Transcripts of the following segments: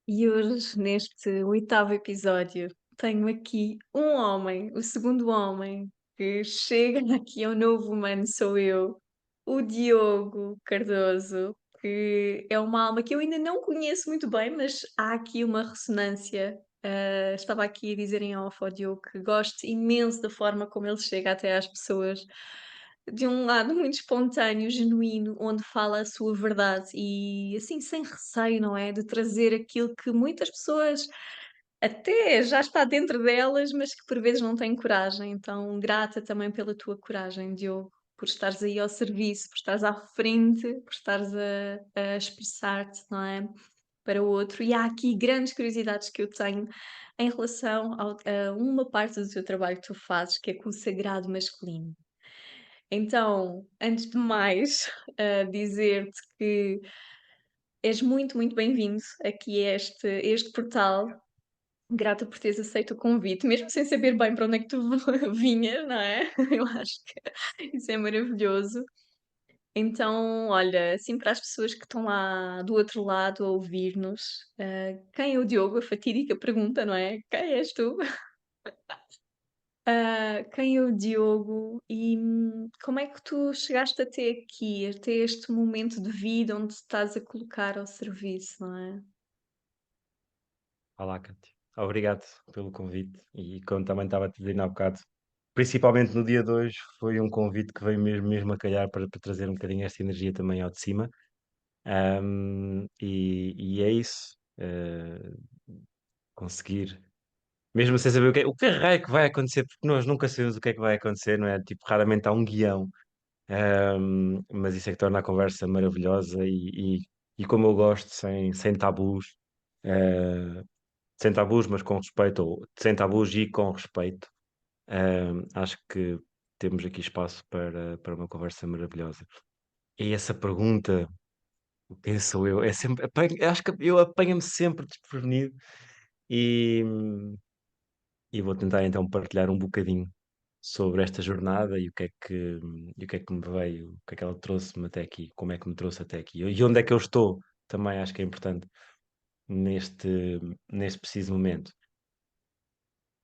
E hoje, neste oitavo episódio, tenho aqui um homem, o segundo homem que chega aqui ao novo humano, sou eu, o Diogo Cardoso, que é uma alma que eu ainda não conheço muito bem, mas há aqui uma ressonância. Estava aqui a dizer em off ao Diogo que gosto imenso da forma como ele chega até às pessoas, de um lado muito espontâneo, genuíno, onde fala a sua verdade e assim sem receio, não é? De trazer aquilo que muitas pessoas até já está dentro delas, mas que por vezes não têm coragem. Então, grata também pela tua coragem, Diogo, por estares aí ao serviço, por estares à frente, por estares a expressar-te, não é? Para o outro. E há aqui grandes curiosidades que eu tenho em relação a uma parte do teu trabalho que tu fazes, que é com o sagrado masculino. Então, antes de mais, dizer-te que és muito, muito bem-vindo aqui a este portal. Grata por teres aceito o convite, mesmo sem saber bem para onde é que tu vinhas, não é? Eu acho que isso é maravilhoso. Então, olha, assim para as pessoas que estão lá do outro lado a ouvir-nos, quem é o Diogo? A fatídica pergunta, não é? Quem és tu? Quem é o Diogo e, como é que tu chegaste até aqui, até este momento de vida onde te estás a colocar ao serviço, não é? Olá, Cátia. Obrigado pelo convite e como também estava a te dizer há bocado, principalmente no dia de hoje, foi um convite que veio mesmo a calhar para trazer um bocadinho esta energia também ao de cima. E é isso, conseguir, mesmo sem saber o que raio que vai acontecer, porque nós nunca sabemos o que é que vai acontecer, não é? Tipo, raramente há um guião, mas isso é que torna a conversa maravilhosa e como eu gosto, sem tabus. eh, Sem tabus, mas com respeito, ou sem tabus e com respeito. Acho que temos aqui espaço para uma conversa maravilhosa. E essa pergunta, quem sou eu? É sempre, acho que eu apanho-me sempre desprevenido e, e vou tentar então partilhar um bocadinho sobre esta jornada e o que é que me veio, o que é que ela trouxe-me até aqui, como é que me trouxe até aqui e onde é que eu estou. Também acho que é importante neste preciso momento.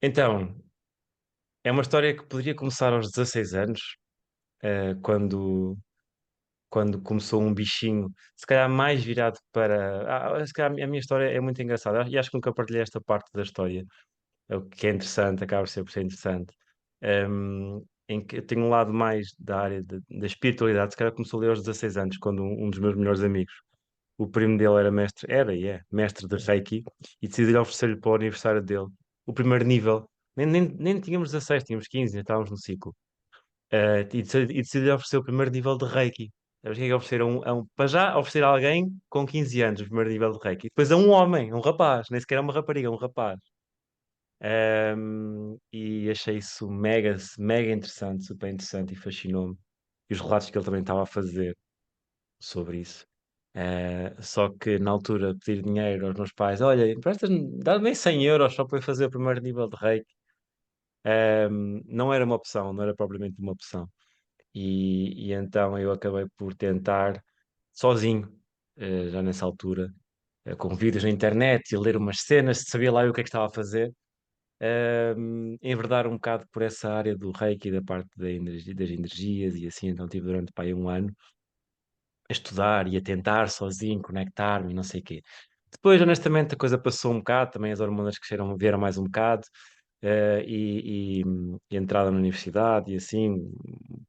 Então, é uma história que poderia começar aos 16 anos, quando começou um bichinho, se calhar mais virado para. Se calhar a minha história é muito engraçada e acho que nunca partilhei esta parte da história, o que é interessante, acaba por ser interessante. Em que eu tenho um lado mais da área da espiritualidade, se calhar começou ali aos 16 anos, quando um dos meus melhores amigos, o primo dele era mestre, era e é, mestre de Reiki, e decidi oferecer-lhe para o aniversário dele o primeiro nível. Nem tínhamos 16, tínhamos 15, ainda estávamos no ciclo. E decidi oferecer o primeiro nível de Reiki. Sabes o que é que ofereceram? Para já, oferecer a alguém com 15 anos o primeiro nível de Reiki. Depois a um homem, um rapaz, nem sequer é uma rapariga, um rapaz. E achei isso mega, mega interessante, super interessante e fascinou-me. E os relatos que ele também estava a fazer sobre isso. Só que na altura pedir dinheiro aos meus pais, olha, emprestas-me, dá-me 100 euros só para eu fazer o primeiro nível de Reiki. Não era uma opção, não era propriamente uma opção. E então eu acabei por tentar sozinho, já nessa altura, com vídeos na internet e ler umas cenas, sabia lá eu o que é que estava a fazer, enverdar um bocado por essa área do Reiki, da parte das energias e assim, então tive durante pá, aí um ano a estudar e a tentar sozinho conectar-me e não sei o quê. Depois, honestamente, a coisa passou um bocado, também as hormonas cresceram, vieram mais um bocado, e entrada na universidade e assim,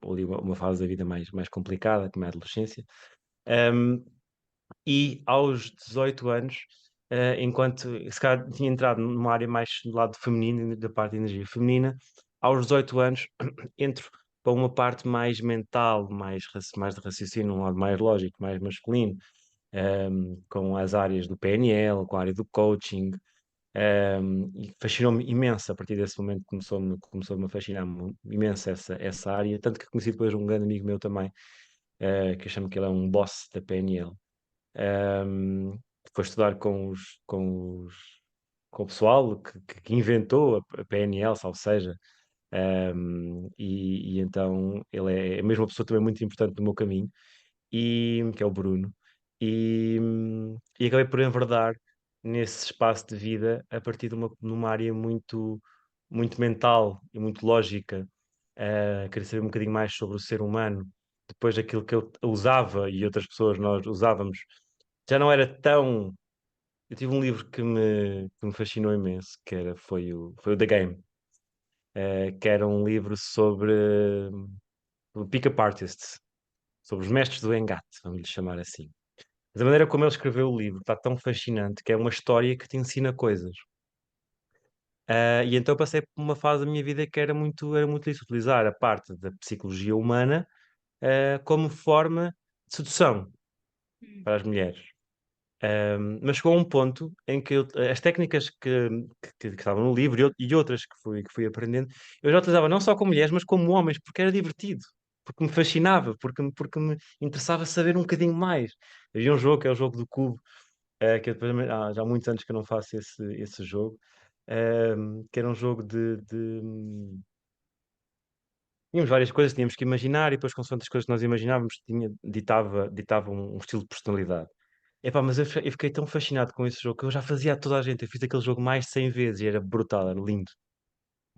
ali uma fase da vida mais complicada, como é a adolescência. Um, e aos 18 anos, enquanto se calhar tinha entrado numa área mais do lado feminino, da parte de energia feminina, aos 18 anos entro para uma parte mais mental, mais de raciocínio, um lado mais lógico, mais masculino, com as áreas do PNL, com a área do coaching, e fascinou-me imenso a partir desse momento, começou-me a fascinar imenso essa área, tanto que conheci depois um grande amigo meu também, que eu chamo que ele é um boss da PNL. Um, Foi estudar com o pessoal que inventou a PNL, ou seja, e então ele é a mesma pessoa também muito importante no meu caminho, que é o Bruno, e acabei por enverdar. nesse espaço de vida a partir numa área muito mental e muito lógica. Queria saber um bocadinho mais sobre o ser humano. Depois daquilo que eu usava e outras pessoas nós usávamos, já não era tão. Eu tive um livro que me fascinou imenso, foi o The Game, que era um livro sobre o pick-up artists, sobre os mestres do engate, vamos lhe chamar assim. Mas a maneira como ele escreveu o livro está tão fascinante que é uma história que te ensina coisas. E então passei por uma fase da minha vida que era muito isso, utilizar a parte da psicologia humana, como forma de sedução Hum. para as mulheres. Mas chegou a um ponto em que as técnicas que estavam no livro e outras que fui aprendendo, eu já utilizava não só com mulheres, mas como homens, porque era divertido, porque me fascinava, porque me interessava saber um bocadinho mais. Havia um jogo que é o jogo do cubo, que eu depois, já há muitos anos que eu não faço esse jogo, que era um jogo tínhamos várias coisas, tínhamos que imaginar e depois, consoante as coisas que nós imaginávamos, ditava um estilo de personalidade. Epá, mas eu fiquei tão fascinado com esse jogo que eu já fazia a toda a gente. Eu fiz aquele jogo mais de 100 vezes e era brutal, era lindo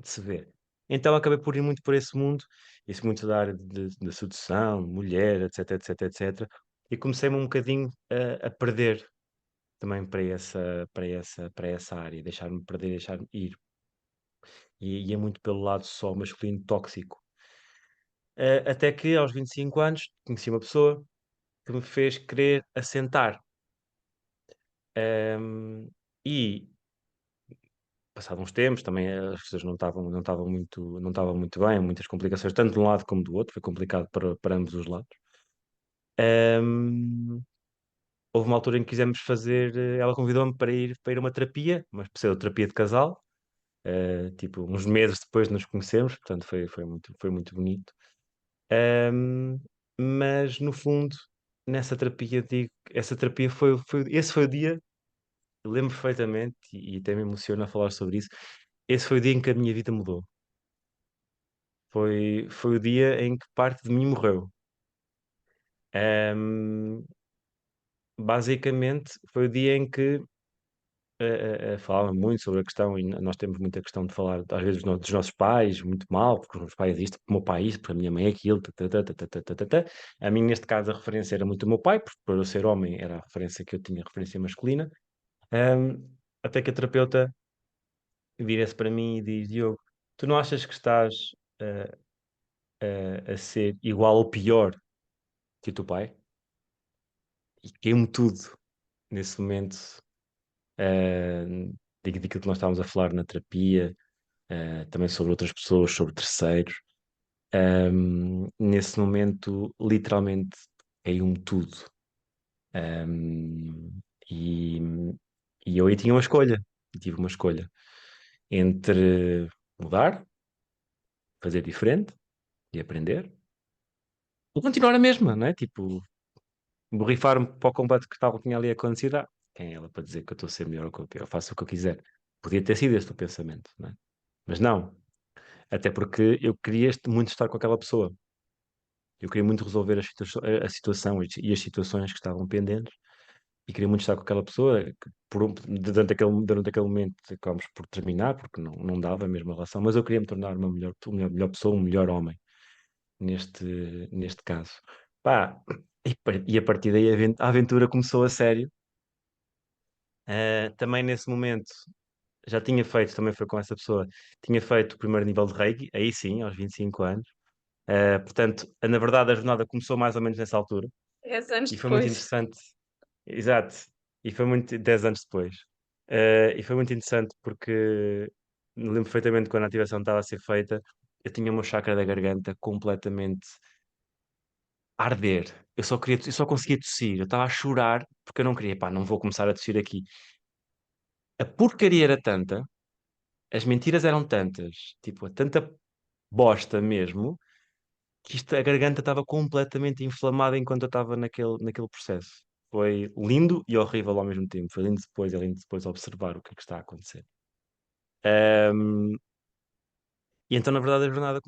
de se ver. Então acabei por ir muito por esse muito da área de sedução, mulher, etc, etc, etc. E comecei-me um bocadinho a perder também para essa área, deixar-me perder, deixar-me ir. E ia muito pelo lado só masculino tóxico. Até que aos 25 anos conheci uma pessoa que me fez querer assentar. Ahm, e passado uns tempos, também as pessoas não estavam muito bem, muitas complicações, tanto de um lado como do outro, foi complicado para ambos os lados. Ahm, Houve uma altura em que quisemos fazer, ela convidou-me para ir a uma terapia, uma pseudoterapia de casal, tipo uns meses depois de nos conhecermos, portanto foi muito bonito. Ahm, mas no fundo, nessa terapia, digo, essa terapia esse foi o dia, eu lembro perfeitamente, e até me emociona falar sobre isso. Esse foi o dia em que a minha vida mudou. Foi o dia em que parte de mim morreu. Ahm, Basicamente, foi o dia em que falava muito sobre a questão, e nós temos muita questão de falar, às vezes, dos nossos pais, muito mal, porque os meus pais isto, porque o meu pai isto, porque a minha mãe é aquilo, tatatata. A mim, neste caso, a referência era muito o meu pai, porque por eu ser homem era a referência que eu tinha, a referência masculina. Ahm, Até que a terapeuta vira-se para mim e diz: Diogo, tu não achas que estás eh, a ser igual ou pior que o teu pai? E caiu-me tudo nesse momento, eh, daquilo que nós estávamos a falar na terapia, também sobre outras pessoas, sobre terceiros. Nesse momento, literalmente, caiu-me tudo. Um, e, e eu aí tinha uma escolha, tive uma escolha entre mudar, fazer diferente e aprender, ou continuar a mesma, não é? Tipo, borrifar-me para o combate que tinha ali acontecido. Quem é ela para dizer que eu estou a ser melhor ou que eu faço o que eu quiser? Podia ter sido este o pensamento, não é? Mas não, até porque eu queria muito estar com aquela pessoa. Eu queria muito resolver a situação e as situações que estavam pendentes e queria muito estar com aquela pessoa. Que durante aquele momento acabámos por terminar, porque não dava a mesma relação, mas eu queria me tornar uma melhor pessoa, um melhor homem neste caso. Pá, e a partir daí a aventura começou a sério. Também nesse momento já tinha feito, também foi com essa pessoa, tinha feito o primeiro nível de Reiki, aí sim, aos 25 anos. Portanto, na verdade, a jornada começou mais ou menos nessa altura 10 anos e foi muito depois. interessante. Exato, e foi muito 10 anos depois. E foi muito interessante porque me lembro perfeitamente quando a ativação estava a ser feita, eu tinha o meu chakra da garganta completamente a arder. Eu só conseguia tossir, eu estava a chorar porque eu não queria, pá, não vou começar a tossir aqui. A porcaria era tanta, as mentiras eram tantas, tipo, tanta bosta mesmo, que a garganta estava completamente inflamada enquanto eu estava naquele processo. Foi lindo e horrível ao mesmo tempo. Foi lindo depois, é lindo depois observar o que é que está a acontecer. Ahm, e então, na verdade, a jornada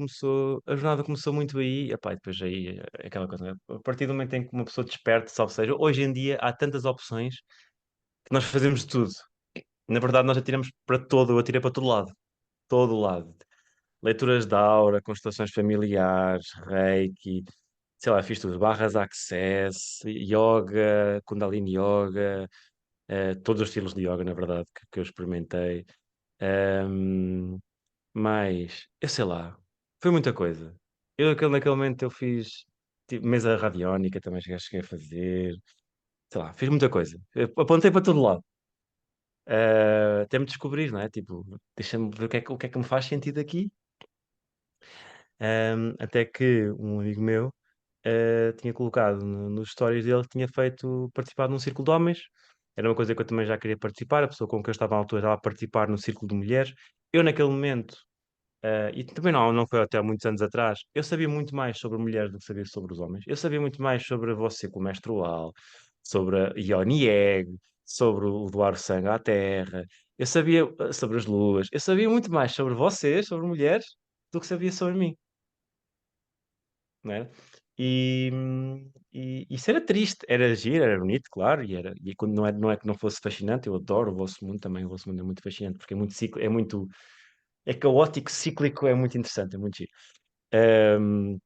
começou muito aí, epá, e depois aí, aquela coisa, né? A partir do momento em que uma pessoa desperta, salvo seja, hoje em dia há tantas opções Nós fazemos de tudo. Na verdade, nós atiramos para todo, eu atirei para todo lado. Leituras de aura, constelações familiares, reiki, sei lá, fiz tudo. Barras Access, yoga, Kundalini Yoga, todos os estilos de yoga, na verdade, que eu experimentei. Ahm, mas, eu sei lá, foi muita coisa. Naquele momento eu fiz tipo, mesa radiónica, também cheguei a fazer. Sei lá, fiz muita coisa. Eu apontei para todo lado. Até me descobrir, não é? Tipo, deixa-me ver o que é que me faz sentido aqui. Até que um amigo meu tinha colocado nos stories dele que tinha feito participar num círculo de homens. Era uma coisa que eu também já queria participar. A pessoa com quem eu estava à altura estava a participar no círculo de mulheres. Eu, naquele momento, e também não foi até há muitos anos atrás, eu sabia muito mais sobre mulheres do que sabia sobre os homens. Eu sabia muito mais sobre você com o menstrual, sobre a Ione Egg, sobre o doar o sangue à terra. Eu sabia sobre as luas. Eu sabia muito mais sobre vocês, sobre mulheres, do que sabia sobre mim, não é? E isso era triste, era giro, era bonito, claro, e quando não é que não fosse fascinante, eu adoro o vosso mundo também, o vosso mundo é muito fascinante, porque é muito ciclo, é caótico, cíclico, é muito interessante, é muito giro. Ahm,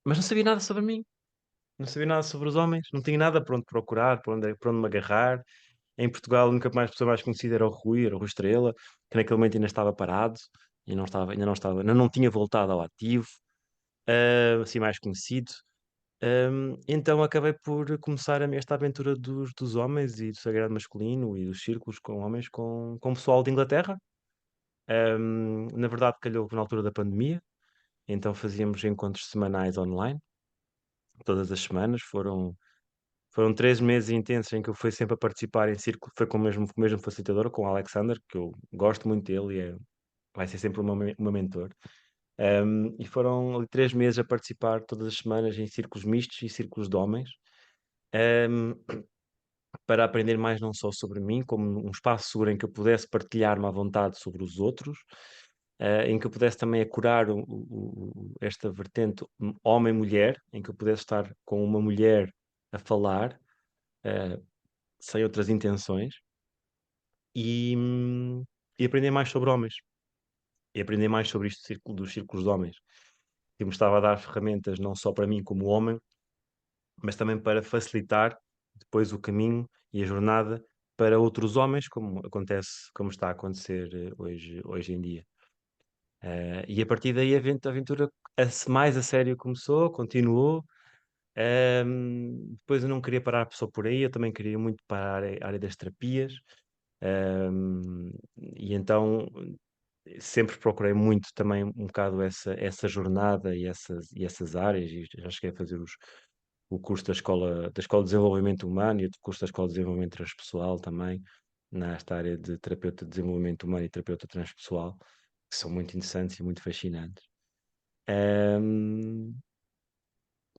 mas não sabia nada sobre mim, não sabia nada sobre os homens, não tinha nada para onde procurar, para onde me agarrar. Em Portugal, a única pessoa mais conhecida era o Rui Estrela, que naquele momento ainda estava parado, e ainda não tinha voltado ao ativo, assim mais conhecido. Então acabei por começar esta aventura dos homens e do sagrado masculino e dos círculos com homens com pessoal de Inglaterra. Na verdade, calhou na altura da pandemia, então fazíamos encontros semanais online, todas as semanas. Foram 3 meses intensos em que eu fui sempre a participar em círculo, foi com o mesmo facilitador, com o Alexander, que eu gosto muito dele e vai ser sempre o meu mentor. E foram ali 3 meses a participar todas as semanas em círculos mistos e círculos de homens. Um, para aprender mais não só sobre mim, como um espaço seguro em que eu pudesse partilhar-me à vontade sobre os outros, em que eu pudesse também acurar esta vertente homem-mulher, em que eu pudesse estar com uma mulher a falar, uh, sem outras intenções, e, hum, e aprender mais sobre homens, e aprender mais sobre isto dos círculos de homens, que me estava a dar ferramentas não só para mim como homem, mas também para facilitar depois o caminho e a jornada para outros homens, como acontece, como está a acontecer hoje em dia. E a partir daí a aventura mais a sério começou, continuou. Depois eu não queria parar só por aí, eu também queria muito para a área das terapias. E então sempre procurei muito também um bocado essa jornada e essas áreas, e já cheguei a fazer o curso da Escola de Desenvolvimento Humano e o curso da Escola de Desenvolvimento Transpessoal também, nesta área de terapeuta de desenvolvimento humano e terapeuta transpessoal, que são muito interessantes e muito fascinantes. Ahm,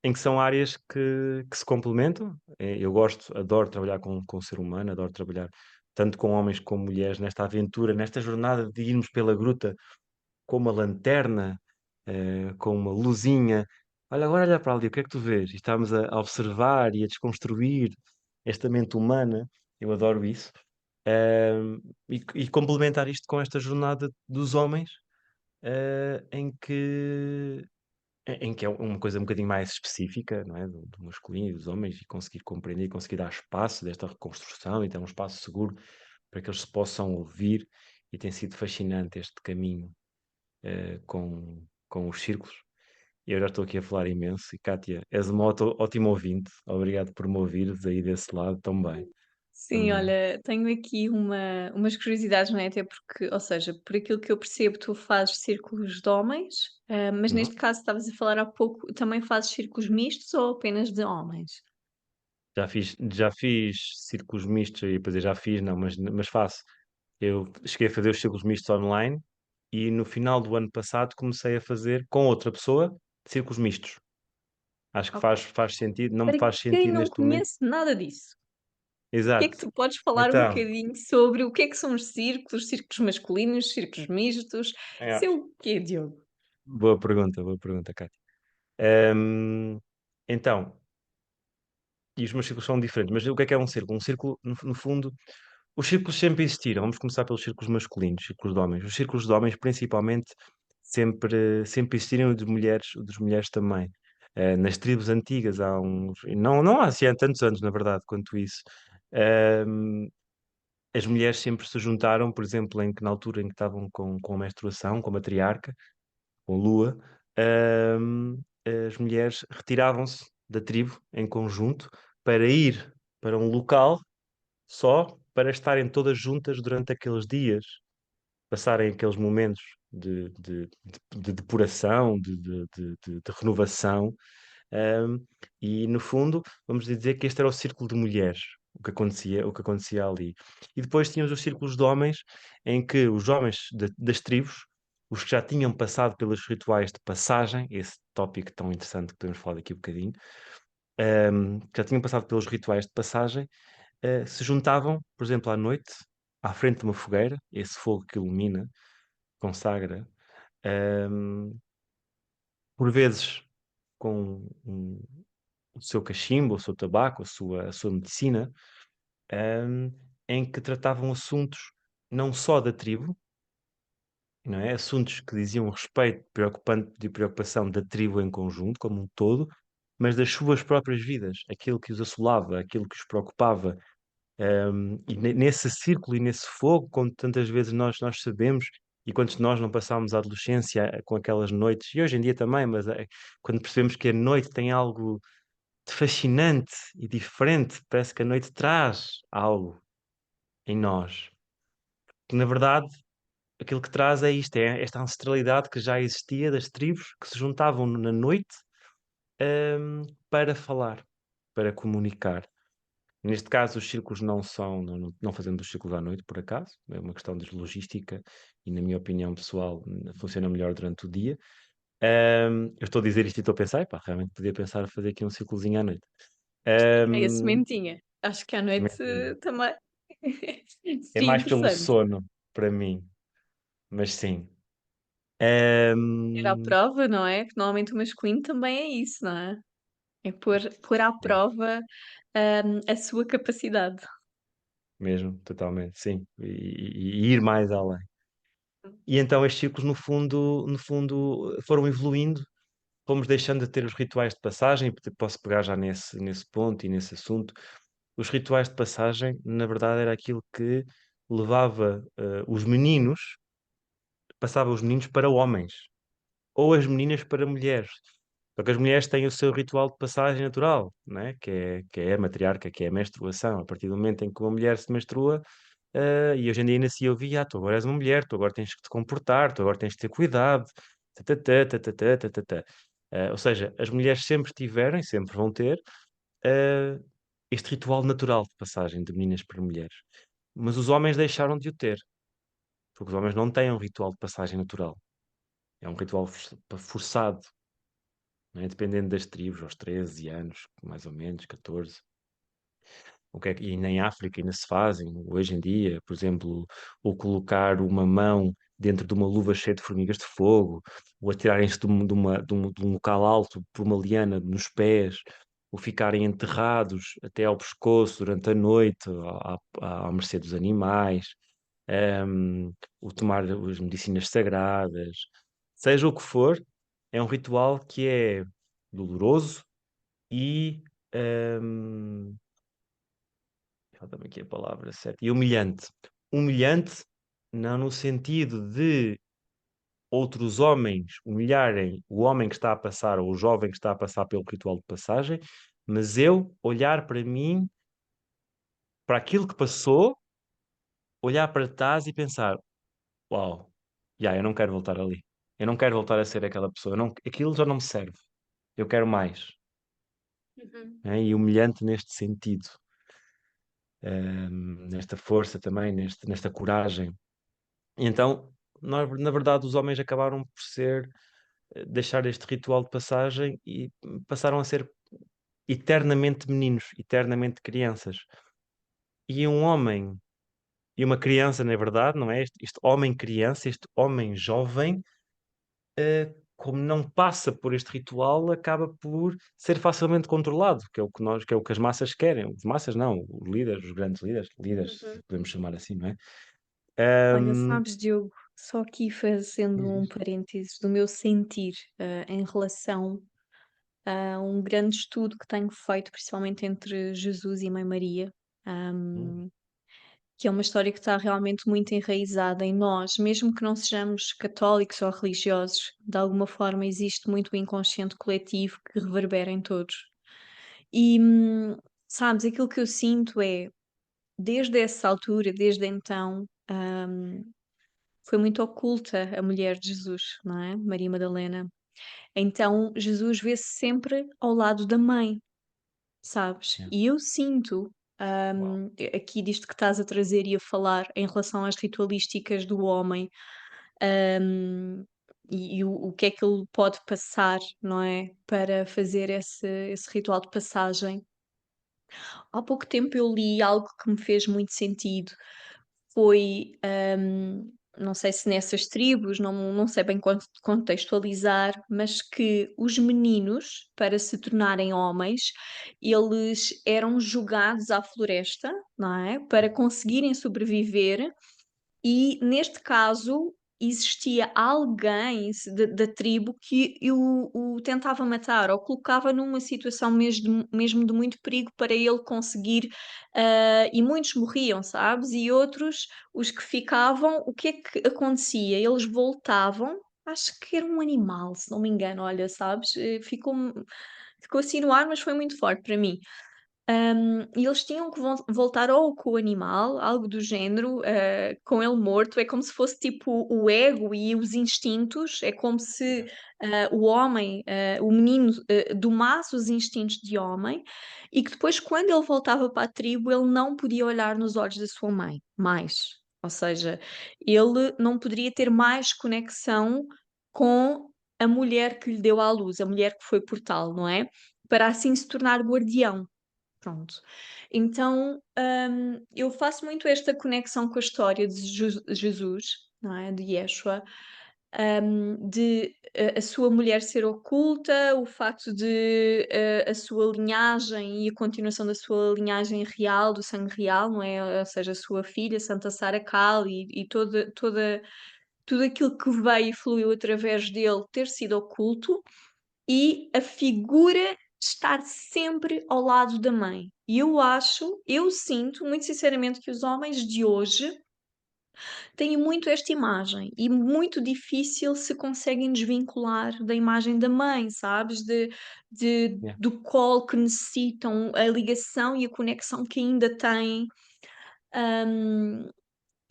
em que são áreas que se complementam. Eu adoro trabalhar com o ser humano, adoro trabalhar tanto com homens como mulheres nesta aventura, nesta jornada de irmos pela gruta com uma lanterna, com uma luzinha. Olha, agora olha para ali, o que é que tu vês? E estamos a observar e a desconstruir esta mente humana. Eu adoro isso. E complementar isto com esta jornada dos homens, em que é uma coisa um bocadinho mais específica, não é? Do masculino e dos homens, e conseguir compreender, conseguir dar espaço desta reconstrução e ter um espaço seguro para que eles se possam ouvir. E tem sido fascinante este caminho com os círculos. E eu já estou aqui a falar imenso. E Kátia, és uma ótima ouvinte. Obrigado por me ouvires aí desse lado também. Sim, Também. olha, tenho aqui umas curiosidades, não é? Até porque, ou seja, por aquilo que eu percebo, tu fazes círculos de homens, mas neste Uhum. caso estavas a falar há pouco, também fazes círculos mistos ou apenas de homens? Já fiz círculos mistos, e depois eu já fiz, não, mas faço. Eu cheguei a fazer os círculos mistos online e no final do ano passado comecei a fazer com outra pessoa círculos mistos. Acho que Ok. faz sentido, não me Para faz quem sentido não neste momento. conhece nada disso, o que é que Exato. tu podes falar um Então, bocadinho sobre o que é que são os círculos, círculos masculinos, círculos mistos? é, Isso é o quê, Diogo? boa pergunta, Cátia. Ahm, então, e os meus círculos são diferentes, mas o que é um círculo? Um círculo, no fundo, Os círculos sempre existiram. Vamos começar pelos círculos masculinos, círculos de homens. Os círculos de homens, principalmente, sempre existiram, e dos mulheres também. Nas tribos antigas, há uns. Não há assim há tantos anos, na verdade, quanto isso. Ahm, as mulheres sempre se juntaram, por exemplo, na altura em que estavam com a menstruação, com a matriarca, com a lua, ahm, as mulheres retiravam-se da tribo em conjunto para ir para um local só para estarem todas juntas durante aqueles dias, passarem aqueles momentos de depuração, de renovação, um, e no fundo, vamos dizer que este era o círculo de mulheres, o que acontecia ali. E depois tínhamos os círculos de homens, em que os homens das tribos, os que já tinham passado pelos rituais de passagem, esse tópico tão interessante que podemos falar daqui um bocadinho, que já tinham passado pelos rituais de passagem, se juntavam, por exemplo, à noite, à frente de uma fogueira, esse fogo que ilumina, consagra, um, por vezes com o seu cachimbo, o seu tabaco, a sua medicina, um, em que tratavam assuntos não só da tribo, não é? Assuntos que diziam respeito preocupante de preocupação da tribo em conjunto, como um todo, mas das suas próprias vidas, aquilo que os assolava, aquilo que os preocupava. E nesse círculo e nesse fogo, como tantas vezes nós sabemos, e quantos de nós não passámos a adolescência com aquelas noites, e hoje em dia também, mas quando percebemos que a noite tem algo de fascinante e diferente, parece que a noite traz algo em nós, que na verdade aquilo que traz é isto, é esta ancestralidade que já existia das tribos que se juntavam na noite, para falar, para comunicar. Neste caso, os círculos não são, não fazemos os círculos à noite, por acaso, é uma questão de logística e, na minha opinião pessoal, funciona melhor durante o dia. Eu estou a dizer isto e estou a pensar, pá, realmente podia pensar a fazer aqui um círculozinho à noite. É a Ahm, sementinha. Acho que à noite Sementinha. também É seria mais pelo interessante. sono, para mim, mas sim. Ir à Ahm, prova, não é? Que normalmente o masculino também é isso, não é? É pôr à sim, prova, a sua capacidade. mesmo, totalmente, sim. E ir mais além. E então estes círculos, no fundo, foram evoluindo. Fomos deixando de ter os rituais de passagem, posso pegar já nesse ponto e nesse assunto. Os rituais de passagem, na verdade, era aquilo que levava os meninos, passava os meninos para homens, ou as meninas para mulheres. Só que as mulheres têm o seu ritual de passagem natural, né? Que é a matriarca, que é a menstruação. A partir do momento em que uma mulher se menstrua, e hoje em dia ainda se ouvia, tu agora és uma mulher, tu agora tens que te comportar, tu agora tens que ter cuidado, tatatá, tatatá, tatatá. Ou seja, as mulheres sempre tiveram e sempre vão ter eh, este ritual natural de passagem de meninas para mulheres. Mas os homens deixaram de o ter, porque os homens não têm um ritual de passagem natural. É um ritual forçado, não é? Dependendo das tribos, aos 13 anos, mais ou menos, 14. E nem em África ainda se fazem, hoje em dia, por exemplo, o colocar uma mão dentro de uma luva cheia de formigas de fogo, ou atirarem-se de um local alto por uma liana nos pés, ou ficarem enterrados até ao pescoço durante a noite, à mercê dos animais, o tomar as medicinas sagradas, seja o que for, é um ritual que é doloroso e hum, falta-me aqui a palavra certa. E humilhante. Humilhante, não no sentido de outros homens humilharem o homem que está a passar ou o jovem que está a passar pelo ritual de passagem, mas eu olhar para mim, para aquilo que passou, olhar para trás e pensar: uau, eu não quero voltar ali. Eu não quero voltar a ser aquela pessoa. Aquilo já não me serve. Eu quero mais. Uhum. Né? E humilhante neste sentido, nesta força também, nesta coragem. E então, na verdade, os homens acabaram por deixar este ritual de passagem e passaram a ser eternamente meninos, eternamente crianças. E um homem e uma criança, na verdade, não é? Este homem criança, este homem jovem, como não passa por este ritual, acaba por ser facilmente controlado, que é o que que é o que as massas querem. Os massas não, os líderes, os grandes líderes, Uhum. podemos chamar assim, não é? Olha, Ahm, sabes, Diogo, só aqui fazendo Diz um isso. parênteses do meu sentir, em relação a um grande estudo que tenho feito, principalmente entre Jesus e Mãe Maria, Hum, hum, que é uma história que está realmente muito enraizada em nós, mesmo que não sejamos católicos ou religiosos, de alguma forma existe muito o inconsciente coletivo que reverbera em todos. E, sabes, aquilo que eu sinto é, desde essa altura, desde então, foi muito oculta a mulher de Jesus, não é? Maria Madalena. Então, Jesus vê-se sempre ao lado da mãe, sabes? yeah. E eu sinto, Uau. aqui disto que estás a trazer e a falar em relação às ritualísticas do homem, hum, e o que é que ele pode passar, não é? Para fazer esse ritual de passagem. Há pouco tempo eu li algo que me fez muito sentido. Foi, não sei se nessas tribos, não sei bem contextualizar, mas que os meninos, para se tornarem homens, eles eram jogados à floresta, não é, para conseguirem sobreviver e neste caso, existia alguém da tribo que o tentava matar ou colocava numa situação mesmo de muito perigo para ele conseguir, e muitos morriam, sabes? E outros, os que ficavam, o que é que acontecia? Eles voltavam, acho que era um animal, se não me engano, olha, sabes? Ficou assim no ar, mas foi muito forte para mim. E eles tinham que voltar ou com o animal, algo do género, com ele morto, é como se fosse tipo o ego e os instintos, é como se, o homem, o menino, domasse os instintos de homem, e que depois quando ele voltava para a tribo, ele não podia olhar nos olhos da sua mãe, mais. Ou seja, ele não poderia ter mais conexão com a mulher que lhe deu à luz, a mulher que foi portal, não é? Para assim se tornar guardião. Pronto. Então, eu faço muito esta conexão com a história de Jesus, não é, de Yeshua, de a sua mulher ser oculta, o facto de, a sua linhagem e a continuação da sua linhagem real, do sangue real, não é, ou seja, a sua filha, Santa Sara Cal e tudo aquilo que veio e fluiu através dele ter sido oculto, e a figura estar sempre ao lado da mãe. E eu sinto, muito sinceramente, que os homens de hoje têm muito esta imagem e muito difícil se conseguem desvincular da imagem da mãe, sabes? Yeah. Do colo que necessitam, a ligação e a conexão que ainda têm. Hum,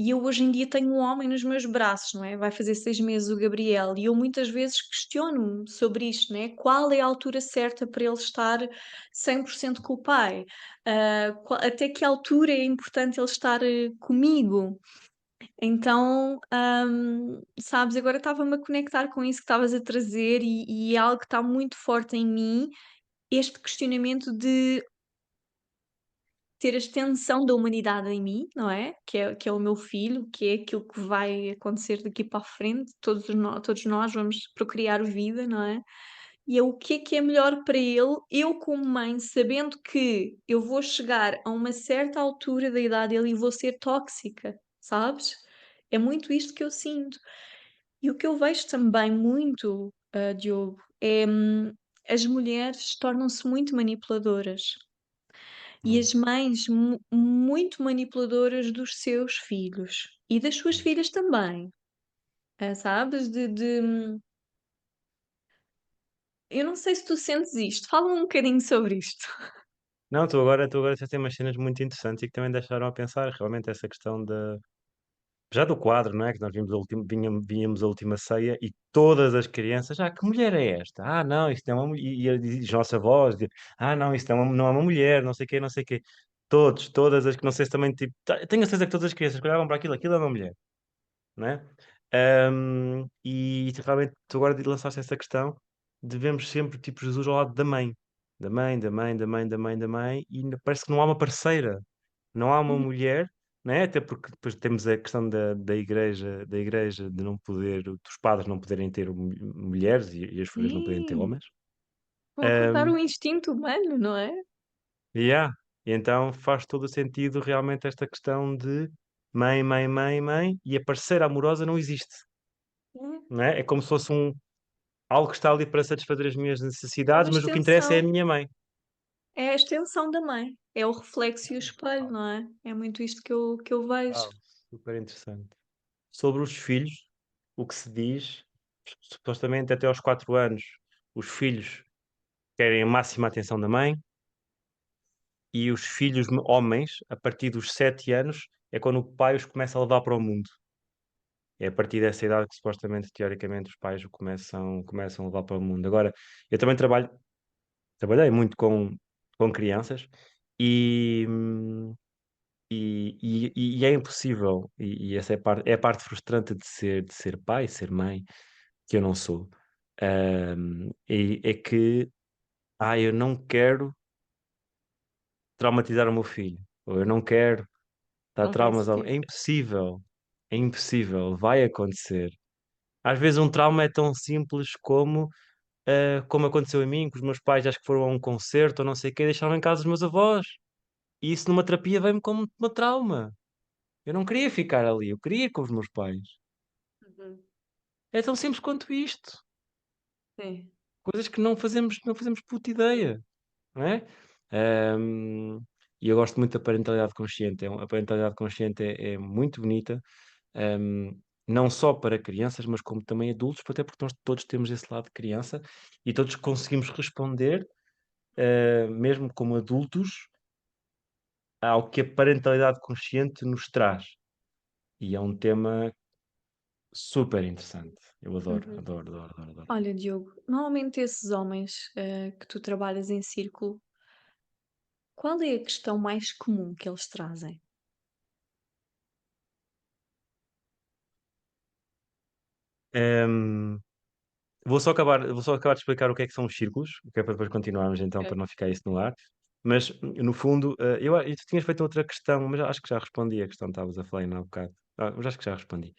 e eu hoje em dia tenho um homem nos meus braços, não é? Vai fazer 6 meses o Gabriel, e eu muitas vezes questiono-me sobre isto, né? Qual é a altura certa para ele estar 100% com o pai? Até que altura é importante ele estar comigo? Então, sabes, agora estava-me a conectar com isso que estavas a trazer, e é algo que está muito forte em mim, este questionamento de ter a extensão da humanidade em mim, não é? Que é o meu filho, que é aquilo que vai acontecer daqui para a frente, todos nós vamos procriar vida, não é? E é o que é melhor para ele, eu como mãe, sabendo que eu vou chegar a uma certa altura da idade dele e vou ser tóxica, sabes? É muito isto que eu sinto. E o que eu vejo também muito, Diogo, é, as mulheres tornam-se muito manipuladoras. E Hum. as mães muito manipuladoras dos seus filhos e das suas filhas também, sabes? Eu não sei se tu sentes isto, fala um bocadinho sobre isto. Não, tu agora já tem umas cenas muito interessantes e que também deixaram a pensar realmente essa questão da já do quadro, não é? Que nós vimos víamos a última ceia e todas as crianças: "Ah, que mulher é esta? Ah, não, isto é uma mulher", e os nossos avós "Ah, não, isto não é uma mulher, não sei o quê, não sei o quê". Todas as que não sei se também, tipo, tenho a certeza que todas as crianças que olhavam para aquilo é uma mulher, não é? E realmente tu agora lançaste essa questão, devemos sempre, tipo, Jesus ao lado da mãe. Da mãe, da mãe, da mãe, da mãe, da mãe, e parece que não há uma parceira, não há uma Uhum. mulher não é? Até porque depois temos a questão da igreja de não poder, dos padres não poderem ter mulheres e as freiras não poderem ter Sim, homens. vão cortar Ahm, o instinto humano, não é? yeah. E então faz todo o sentido realmente esta questão de mãe, mãe, mãe, mãe, e a parceira amorosa não existe, É não é? É como se fosse algo que está ali para satisfazer as minhas é uma necessidades, mas o que interessa é a extensão, minha mãe. é a extensão da mãe, é o reflexo e o espelho, não é? É muito isto que eu vejo. Uau, super interessante. Sobre os filhos, o que se diz, supostamente até aos 4 anos, os filhos querem a máxima atenção da mãe, e os filhos homens, a partir dos 7 anos, é quando o pai os começa a levar para o mundo. É a partir dessa idade que supostamente, teoricamente, os pais o começam a levar para o mundo. Agora, eu também trabalhei muito com crianças e, e é impossível, e essa é a parte frustrante de ser pai, ser mãe, que eu não sou. E é que, eu não quero traumatizar o meu filho, ou eu não quero dar Não vai traumas ao. existir. É impossível, é impossível, vai acontecer. Às vezes um trauma é tão simples como aconteceu a mim, que os meus pais acho que foram a um concerto ou não sei o quê, deixaram em casa os meus avós. E isso numa terapia veio-me como uma trauma. Eu não queria ficar ali, eu queria ir com os meus pais. Uhum. É tão simples quanto isto. Sim. Coisas que não fazemos puta ideia, não é? Ahm, e eu gosto muito da parentalidade consciente. A parentalidade consciente é muito bonita, ahm, não só para crianças, mas como também adultos, até porque nós todos temos esse lado de criança e todos conseguimos responder, mesmo como adultos, ao que a parentalidade consciente nos traz. E é um tema super interessante. Eu adoro, Uhum. adoro, adoro, adoro, adoro. Olha, Diogo, normalmente esses homens, que tu trabalhas em círculo, qual é a questão mais comum que eles trazem? Ahm, vou só acabar de explicar o que é que são os círculos, que é para depois continuarmos então, para Ok. não ficar isso no ar. Mas, no fundo, e tu tinhas feito outra questão, mas acho que já respondi a questão que estavas a falar ainda há bocado. Mas acho que já respondi.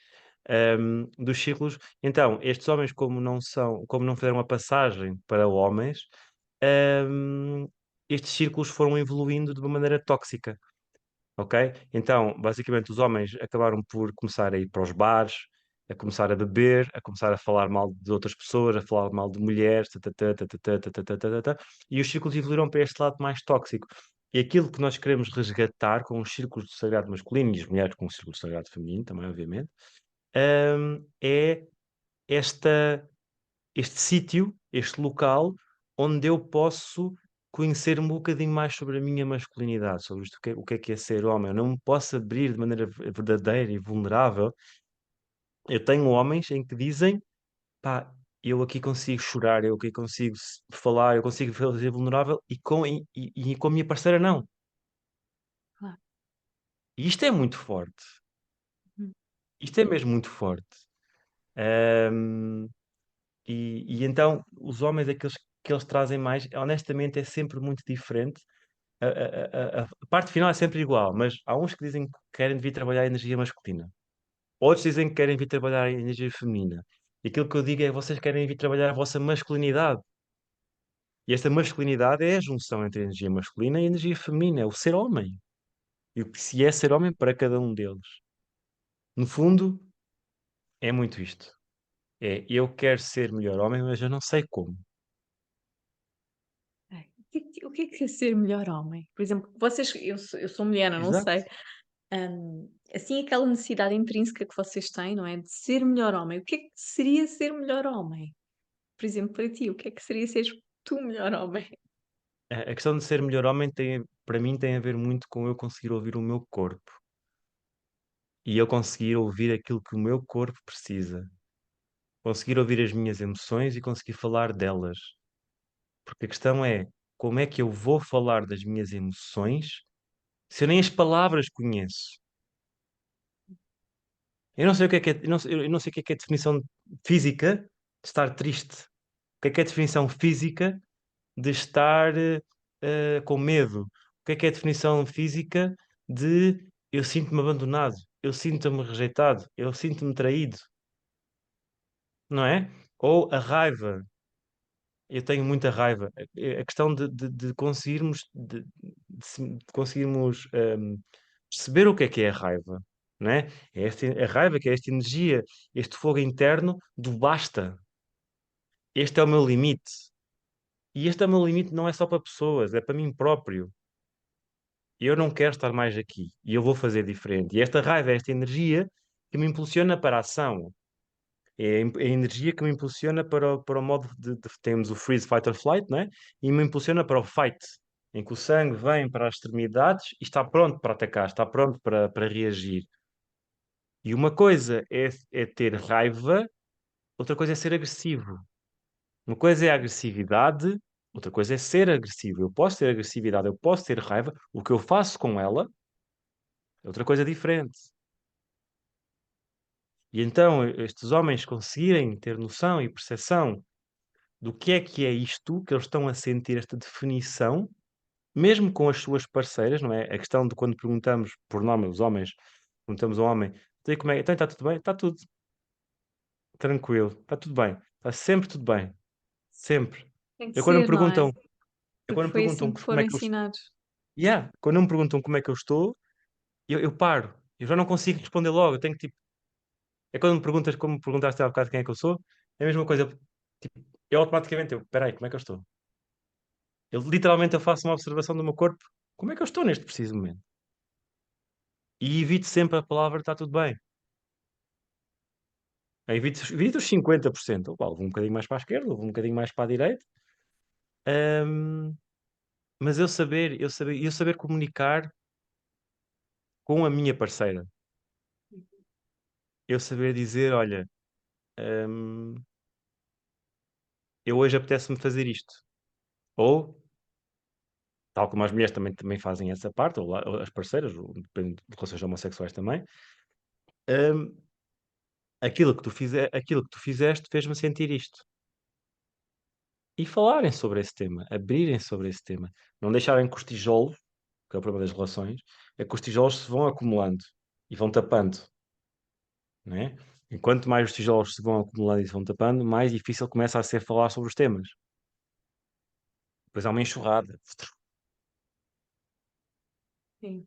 Dos círculos, então, estes homens, como não fizeram a passagem para homens, ahm, estes círculos foram evoluindo de uma maneira tóxica. Ok? Então, basicamente, os homens acabaram por começar a ir para os bares, a começar a beber, a começar a falar mal de outras pessoas, a falar mal de mulheres, tatatá, tatatá, tatatá, tatatá, e os círculos evoluíram para este lado mais tóxico. E aquilo que nós queremos resgatar com os círculos do sagrado masculino e as mulheres com o círculo do sagrado feminino, também, obviamente, é esta este sítio, este local, onde eu posso conhecer um bocadinho mais sobre a minha masculinidade, sobre isto, o que é ser homem. Eu não me posso abrir de maneira verdadeira e vulnerável. Eu tenho homens em que dizem, pá, eu aqui consigo chorar, eu aqui consigo falar, eu consigo ser vulnerável e com a minha parceira não. Claro. E isto é muito forte. Uhum. Isto é mesmo muito forte. Ahm, e então, os homens, aqueles que eles trazem mais, honestamente, é sempre muito diferente. A parte final é sempre igual, mas há uns que dizem que querem vir trabalhar a energia masculina, outros dizem que querem vir trabalhar a energia feminina. E aquilo que eu digo é: vocês querem vir trabalhar a vossa masculinidade. E esta masculinidade é a junção entre a energia masculina e a energia feminina, é o ser homem. E o que se é ser homem para cada um deles. No fundo, é muito isto. É, eu quero ser melhor homem, mas eu não sei como. É. O que é ser melhor homem? Por exemplo, vocês eu sou mulher, eu não Exato. sei. Assim, aquela necessidade intrínseca que vocês têm, não é, de ser melhor homem. O que é que seria ser melhor homem? Por exemplo, para ti, o que é que seria seres tu melhor homem? A questão de ser melhor homem para mim tem a ver muito com eu conseguir ouvir o meu corpo. E eu conseguir ouvir aquilo que o meu corpo precisa. Conseguir ouvir as minhas emoções e conseguir falar delas. Porque a questão é, como é que eu vou falar das minhas emoções se eu nem as palavras conheço? Eu não sei o que é, eu não sei o que é a definição física de estar triste. O que é a definição física de estar com medo? O que é a definição física de eu sinto-me abandonado, eu sinto-me rejeitado, eu sinto-me traído, não é? Ou a raiva, eu tenho muita raiva. A questão de conseguirmos, de conseguirmos perceber o que é a raiva, não é? É esta, a raiva que é esta energia, este fogo interno do basta. Este é o meu limite. E este é o meu limite não é só para pessoas, é para mim próprio. Eu não quero estar mais aqui e eu vou fazer diferente. E esta raiva, esta energia que me impulsiona para a ação. É a energia que me impulsiona para o modo temos o freeze, fight or flight, né? E me impulsiona para o fight, em que o sangue vem para as extremidades e está pronto para atacar, está pronto para reagir. E uma coisa é ter raiva, outra coisa é ser agressivo. Uma coisa é a agressividade, outra coisa é ser agressivo. Eu posso ter agressividade, eu posso ter raiva, o que eu faço com ela é outra coisa diferente. E então, estes homens conseguirem ter noção e percepção do que é isto que eles estão a sentir, esta definição, mesmo com as suas parceiras, não é? A questão de quando perguntamos, por nome, os homens, perguntamos ao homem, "Então, como é? Então, está tudo bem? Está tudo tranquilo, está tudo bem, está sempre tudo bem, sempre. Tem que Eu quando me ser, não é? perguntam, eu Porque quando me foi assim perguntam que como foram é que eu estou, ensinados. yeah, quando me perguntam como é que eu estou, eu paro. Eu já não consigo responder logo. Eu tenho que, tipo, é quando me perguntas, como me perguntaste há bocado quem é que eu sou, é a mesma coisa. Tipo, eu automaticamente, peraí, como é que eu estou? Literalmente eu faço uma observação do meu corpo. Como é que eu estou neste preciso momento? E evito sempre a palavra está tudo bem. Evito os 50%. Opa, vou um bocadinho mais para a esquerda, vou um bocadinho mais para a direita. Ahm, mas eu saber comunicar com a minha parceira. Eu saber dizer, olha, ahm, eu hoje apetece-me fazer isto. Ou, tal como as mulheres também fazem essa parte, ou as parceiras, depende de relações homossexuais também, ahm, aquilo que tu fizeste fez-me sentir isto. E falarem sobre esse tema, abrirem sobre esse tema. Não deixarem que os tijolos, que é o problema das relações, é que os tijolos se vão acumulando e vão tapando, não é? Enquanto mais os tijolos se vão acumulando e se vão tapando, mais difícil começa a ser falar sobre os temas. Depois há uma enxurrada. Sim.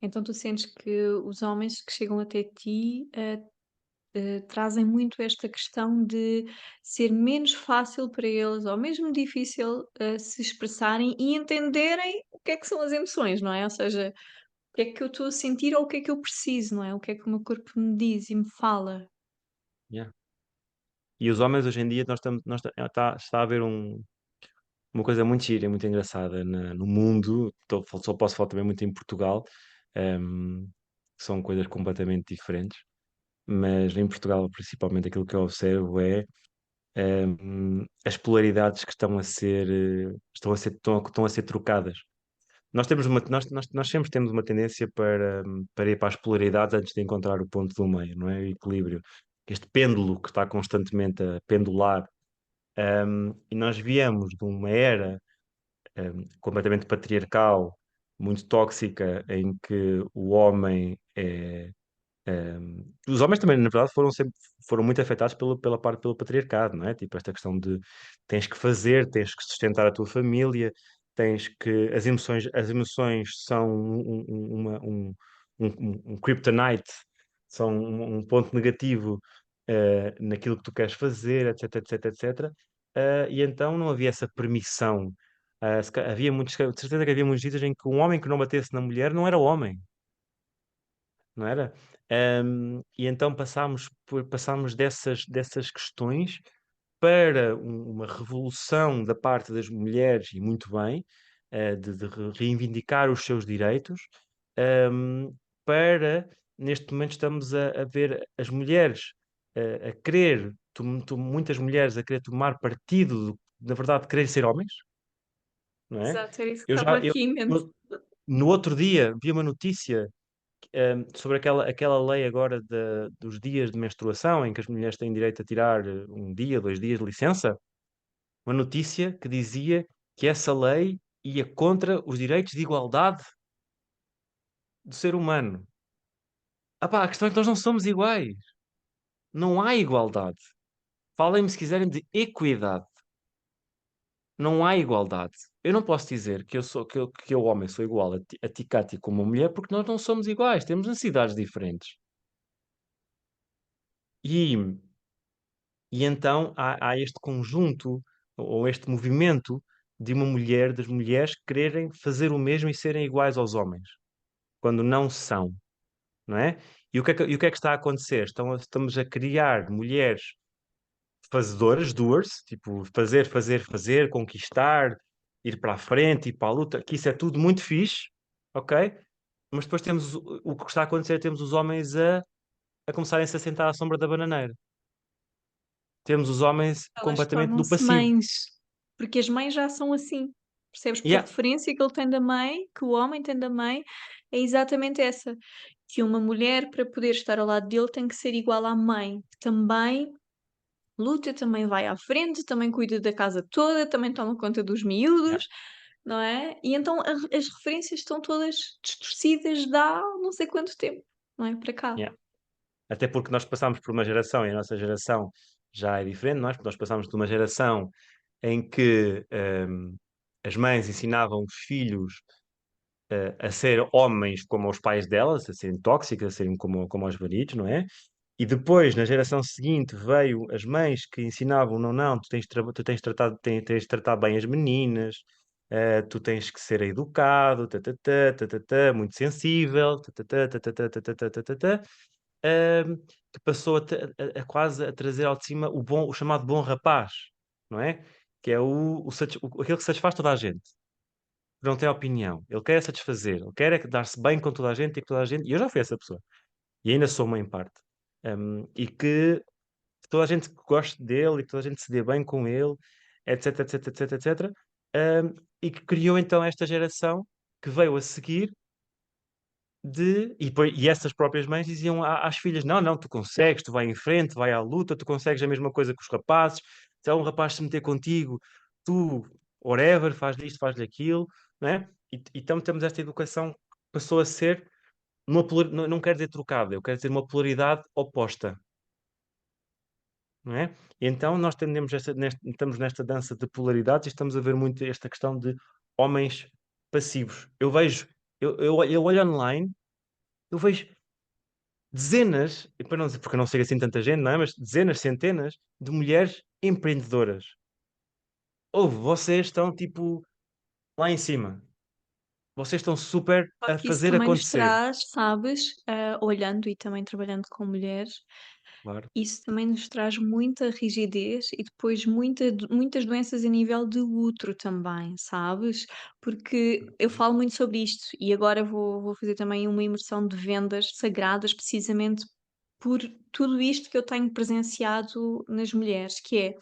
Então tu sentes que os homens que chegam até ti, trazem muito esta questão de ser menos fácil para eles, ou mesmo difícil, se expressarem e entenderem o que é que são as emoções, não é? Ou seja, o que é que eu estou a sentir ou o que é que eu preciso, não é? O que é que o meu corpo me diz e me fala. Yeah. E os homens hoje em dia está a haver uma coisa muito gira, e muito engraçada no mundo, só posso falar também muito em Portugal, que são coisas completamente diferentes, mas em Portugal, principalmente, aquilo que eu observo é as polaridades que estão a ser trocadas. Nós sempre temos uma tendência para ir para as polaridades antes de encontrar o ponto do meio, não é? O equilíbrio. Este pêndulo que está constantemente a pendular. E nós viemos de uma era completamente patriarcal, muito tóxica, em que o homem é. Os homens também, na verdade, foram muito afetados pela parte pelo patriarcado, não é? Tipo, esta questão de tens que fazer, tens que sustentar a tua família, tens que. As emoções são um kryptonite, são um ponto negativo naquilo que tu queres fazer, etc, etc, etc. E então não havia essa permissão. Havia muitos, de certeza que havia muitos dias em que um homem que não batesse na mulher não era homem, não era? E então passámos dessas questões para uma revolução da parte das mulheres, e muito bem, de reivindicar os seus direitos, ahm, para, neste momento, estamos a ver as mulheres a querer, muitas mulheres a querer tomar partido, na verdade, querer ser homens, não é? Exato, era isso que Eu estava já, eu, aqui em mente. no outro dia, vi uma notícia sobre aquela lei agora dos dias de menstruação, em que as mulheres têm direito a tirar um dia, 2 dias de licença, uma notícia que dizia que essa lei ia contra os direitos de igualdade do ser humano. Ah pá, a questão é que nós não somos iguais. Não há igualdade. Falem-me se quiserem de equidade. Não há igualdade. Eu não posso dizer que eu homem, sou igual a ti, Cátia, como uma mulher, porque nós não somos iguais. Temos necessidades diferentes. E, e então há este conjunto, ou este movimento de uma mulher, das mulheres, quererem fazer o mesmo e serem iguais aos homens, quando não são, não é? E o que é que está a acontecer? Estamos a criar mulheres fazedoras, doers, tipo fazer, fazer, fazer, conquistar, ir para a frente, ir para a luta, que isso é tudo muito fixe, ok? Mas depois temos o que está a acontecer, temos os homens a começarem-se a sentar à sombra da bananeira. Temos os homens Elas completamente do tornam-se passivo. mães, porque as mães já são assim, percebes? Porque a Yeah, referência que ele tem da mãe, que o homem tem da mãe, é exatamente essa, que uma mulher para poder estar ao lado dele tem que ser igual à mãe, que também luta, também vai à frente, também cuida da casa toda, também toma conta dos yeah, miúdos, não é? E então as referências estão todas distorcidas de há não sei quanto tempo, não é? Para cá. yeah. Até porque nós passamos por uma geração e a nossa geração já é diferente, nós, porque nós passamos de uma geração em que as mães ensinavam os filhos a ser homens como os pais delas, a serem tóxicos, a serem como os maridos, não é? E depois, na geração seguinte, veio as mães que ensinavam, não, não, tu tens tratado, tens de tratar bem as meninas, tu tens que ser educado, muito sensível, que passou a quase a trazer ao de cima o chamado bom rapaz, não é? Que é aquele que satisfaz toda a gente, não tem opinião, ele quer é satisfazer, ele quer é dar-se bem com toda a gente e que toda a gente, e eu já fui essa pessoa, e ainda sou uma em parte, e que toda a gente goste dele e que toda a gente se dê bem com ele, etc, etc, etc, etc, e que criou então esta geração que veio a seguir e essas próprias mães diziam às filhas: não, não, tu consegues, tu vai em frente, vai à luta, tu consegues a mesma coisa que os rapazes. Se há um rapaz se meter contigo, tu, whatever, faz-lhe isto, faz-lhe aquilo, não é? E então temos esta educação que passou a ser não quero dizer trocada, eu quero dizer uma polaridade oposta, não é? E então nós estamos nesta dança de polaridades e estamos a ver muito esta questão de homens passivos. Eu vejo, eu olho online, eu vejo dezenas, e para não dizer, porque eu não sei assim tanta gente, não é? Mas dezenas, centenas de mulheres empreendedoras. Vocês estão tipo lá em cima. Vocês estão super Só a que isso fazer também nos acontecer. traz, sabes, olhando e também trabalhando com mulheres, Claro. isso também nos traz muita rigidez e depois muitas doenças a nível de útero também, sabes? Porque eu falo muito sobre isto e agora vou fazer também uma imersão de vendas sagradas precisamente por tudo isto que eu tenho presenciado nas mulheres, que é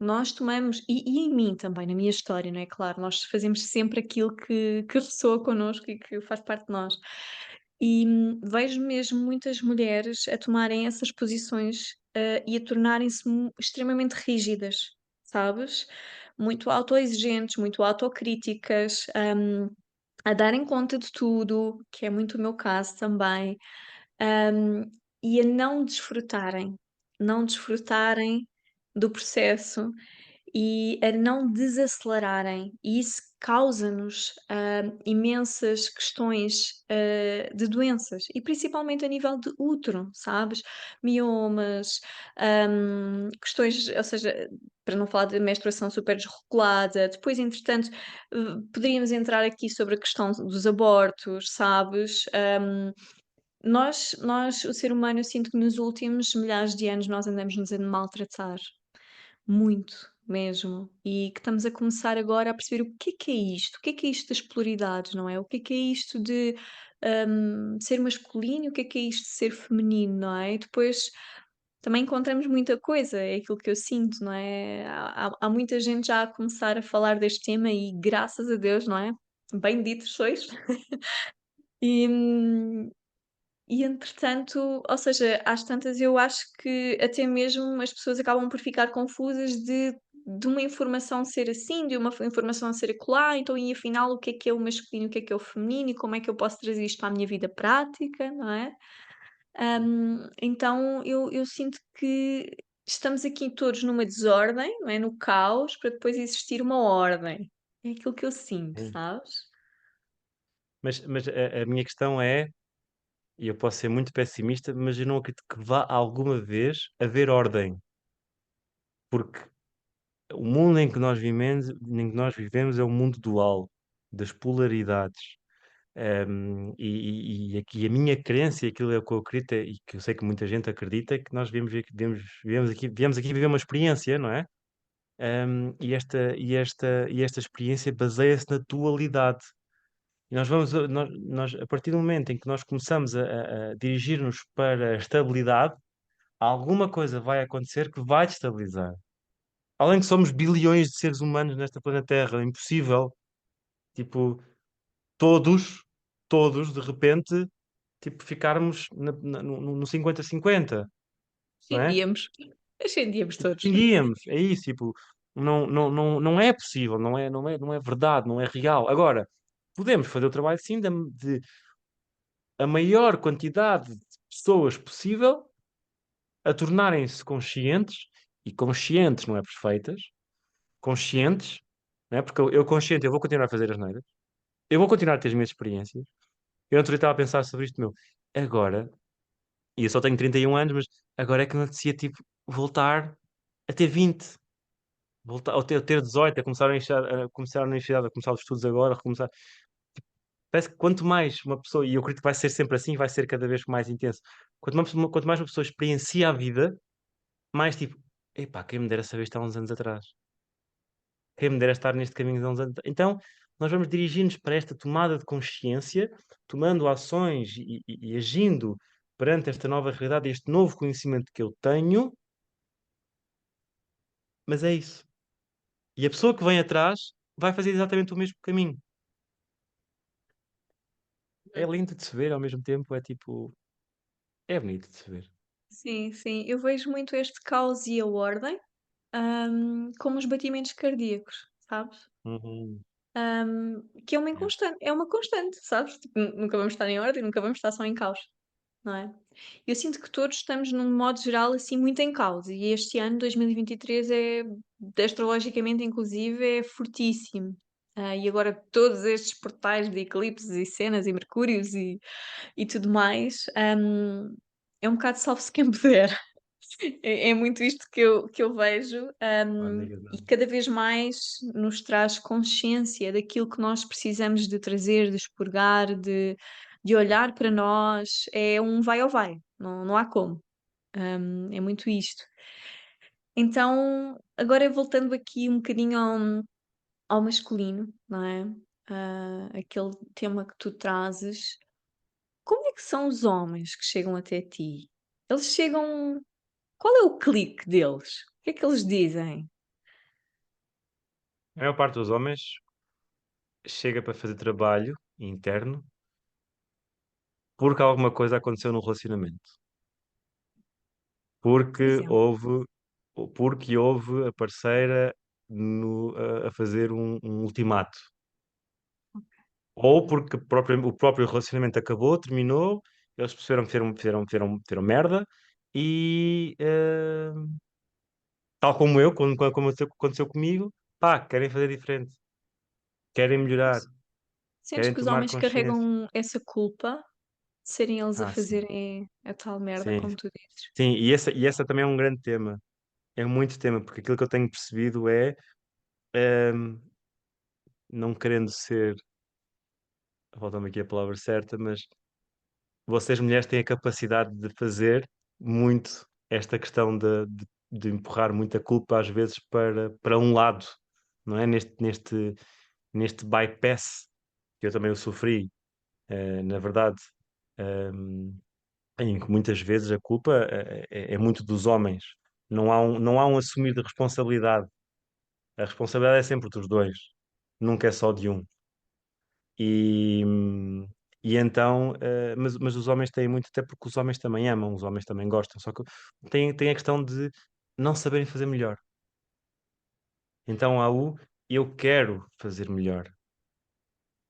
nós tomamos e em mim também, na minha história, não é, claro, nós fazemos sempre aquilo que ressoa connosco e que faz parte de nós. E, vejo mesmo muitas mulheres a tomarem essas posições, e a tornarem-se extremamente rígidas, sabes? Muito autoexigentes, muito autocríticas, a darem conta de tudo, que é muito o meu caso também, e a não desfrutarem do processo e a não desacelerarem. E isso causa-nos, imensas questões, de doenças e principalmente a nível de útero, sabes? Miomas, questões, ou seja, para não falar de menstruação super desregulada. Depois, entretanto, poderíamos entrar aqui sobre a questão dos abortos, sabes? Nós, o ser humano, eu sinto que nos últimos milhares de anos nós andamos-nos a maltratar. Muito, mesmo. E que estamos a começar agora a perceber o que é isto? O que é isto das polaridades, não é? O que é isto de, ser masculino e o que é isto de ser feminino, não é? E depois também encontramos muita coisa, é aquilo que eu sinto, não é? Há muita gente já a começar a falar deste tema e graças a Deus, não é? Benditos sois. E, e entretanto, ou seja, às tantas eu acho que até mesmo as pessoas acabam por ficar confusas de de uma informação ser assim, de uma informação ser acolá, então e afinal o que é o masculino, o que é o feminino e como é que eu posso trazer isto para a minha vida prática, não é? Então eu sinto que estamos aqui todos numa desordem, não é, no caos, para depois existir uma ordem. É aquilo que eu sinto, Sim. sabes? Mas a minha questão é, e eu posso ser muito pessimista, mas eu não acredito que vá alguma vez haver ordem, porque o mundo em que nós vivemos é um mundo dual, das polaridades. E aqui a minha crença, e aquilo é o que eu acredito, e que eu sei que muita gente acredita, é que nós viemos aqui viver uma experiência, não é? E esta experiência baseia-se na dualidade. E a partir do momento em que nós começamos a dirigir-nos para a estabilidade, alguma coisa vai acontecer que vai destabilizar. Além que somos bilhões de seres humanos nesta planeta Terra, é impossível, tipo, todos, todos, de repente, tipo, ficarmos no 50-50, não é? Ascendíamos, ascendíamos todos. Distinguíamos, é isso, tipo, não é possível, não é verdade, não é real. Agora, podemos fazer o trabalho sim de a maior quantidade de pessoas possível a tornarem-se conscientes, e conscientes não é perfeitas, conscientes, não é? Porque eu consciente, eu vou continuar a fazer as neiras, eu vou continuar a ter as minhas experiências. Eu não estava a pensar sobre isto, meu. Agora, e eu só tenho 31 anos, mas agora é que me apetecia, tipo, voltar a ter 20, voltar, ou ter 18, a começar a universidade, a começar os estudos agora, a recomeçar. Parece que quanto mais uma pessoa, e eu acredito que vai ser sempre assim, vai ser cada vez mais intenso. Quanto mais uma pessoa experiencia a vida, mais tipo, epá, quem me dera saber isto há uns anos atrás. Quem me dera estar neste caminho há uns anos. Então, nós vamos dirigir-nos para esta tomada de consciência, tomando ações e agindo perante esta nova realidade, este novo conhecimento que eu tenho, mas é isso. E a pessoa que vem atrás vai fazer exatamente o mesmo caminho. É lindo de se ver, ao mesmo tempo é tipo, é bonito de se ver. Sim, sim, eu vejo muito este caos e a ordem, como os batimentos cardíacos, sabes? Uhum. Que Yeah. é uma constante, sabes? Tipo, nunca vamos estar em ordem, nunca vamos estar só em caos, não é? Eu sinto que todos estamos num modo geral, assim, muito em caos e este ano, 2023, astrologicamente inclusive, é fortíssimo. E agora todos estes portais de eclipses e cenas e mercúrios e tudo mais, é um bocado salve-se quem puder. É muito isto que eu vejo, Pá, e negação. cada vez mais nos traz consciência daquilo que nós precisamos de trazer, de expurgar, de olhar para nós. É um vai ou vai, não há como. É muito isto. Então, agora voltando aqui um bocadinho ao masculino, não é? Aquele tema que tu trazes, como é que são os homens que chegam até ti? Eles chegam, qual é o clique deles? O que é que eles dizem? A maior parte dos homens chega para fazer trabalho interno porque alguma coisa aconteceu no relacionamento. Por Porque exemplo. houve, porque houve a parceira a fazer um ultimato. Ou porque o próprio relacionamento acabou, terminou, eles perceberam que fizeram merda e, tal como eu, quando aconteceu comigo, pá, querem fazer diferente, querem melhorar, Sentes querem que os tomar homens consciência. carregam essa culpa de serem eles a Ah, sim, fazerem a tal merda, sim, como tu dizes? sim, e essa também é um grande tema, é muito tema, porque aquilo que eu tenho percebido é, ehm, não querendo ser, falta-me aqui a palavra certa, mas vocês mulheres têm a capacidade de fazer muito esta questão de empurrar muita culpa às vezes para um lado, não é? Neste bypass que eu também o sofri, na verdade, ehm, em que muitas vezes a culpa é muito dos homens. Não há um assumir de responsabilidade. A responsabilidade é sempre dos dois, nunca é só de um. E, e então, mas os homens têm muito, até porque os homens também amam, os homens também gostam, só que tem a questão de não saberem fazer melhor. Então há o eu quero fazer melhor.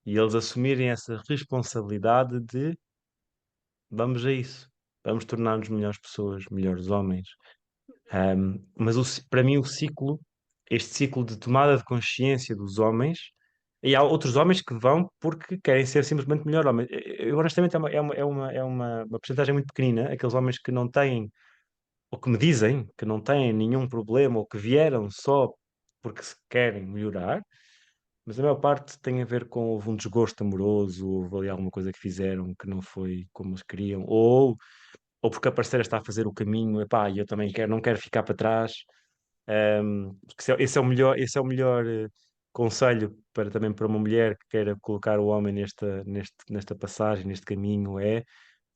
E eles assumirem essa responsabilidade de vamos a isso, vamos tornar-nos melhores pessoas, melhores homens. Mas para mim, este ciclo de tomada de consciência dos homens, e há outros homens que vão porque querem ser simplesmente melhor homem. Honestamente, uma percentagem muito pequenina, aqueles homens que não têm, ou que me dizem que não têm nenhum problema, ou que vieram só porque se querem melhorar, mas a maior parte tem a ver com houve um desgosto amoroso, houve ali alguma coisa que fizeram que não foi como eles queriam, ou porque a parceira está a fazer o caminho, epá, e eu também quero, não quero ficar para trás. Porque esse é o melhor conselho para também para uma mulher que queira colocar o homem nesta passagem, neste caminho, é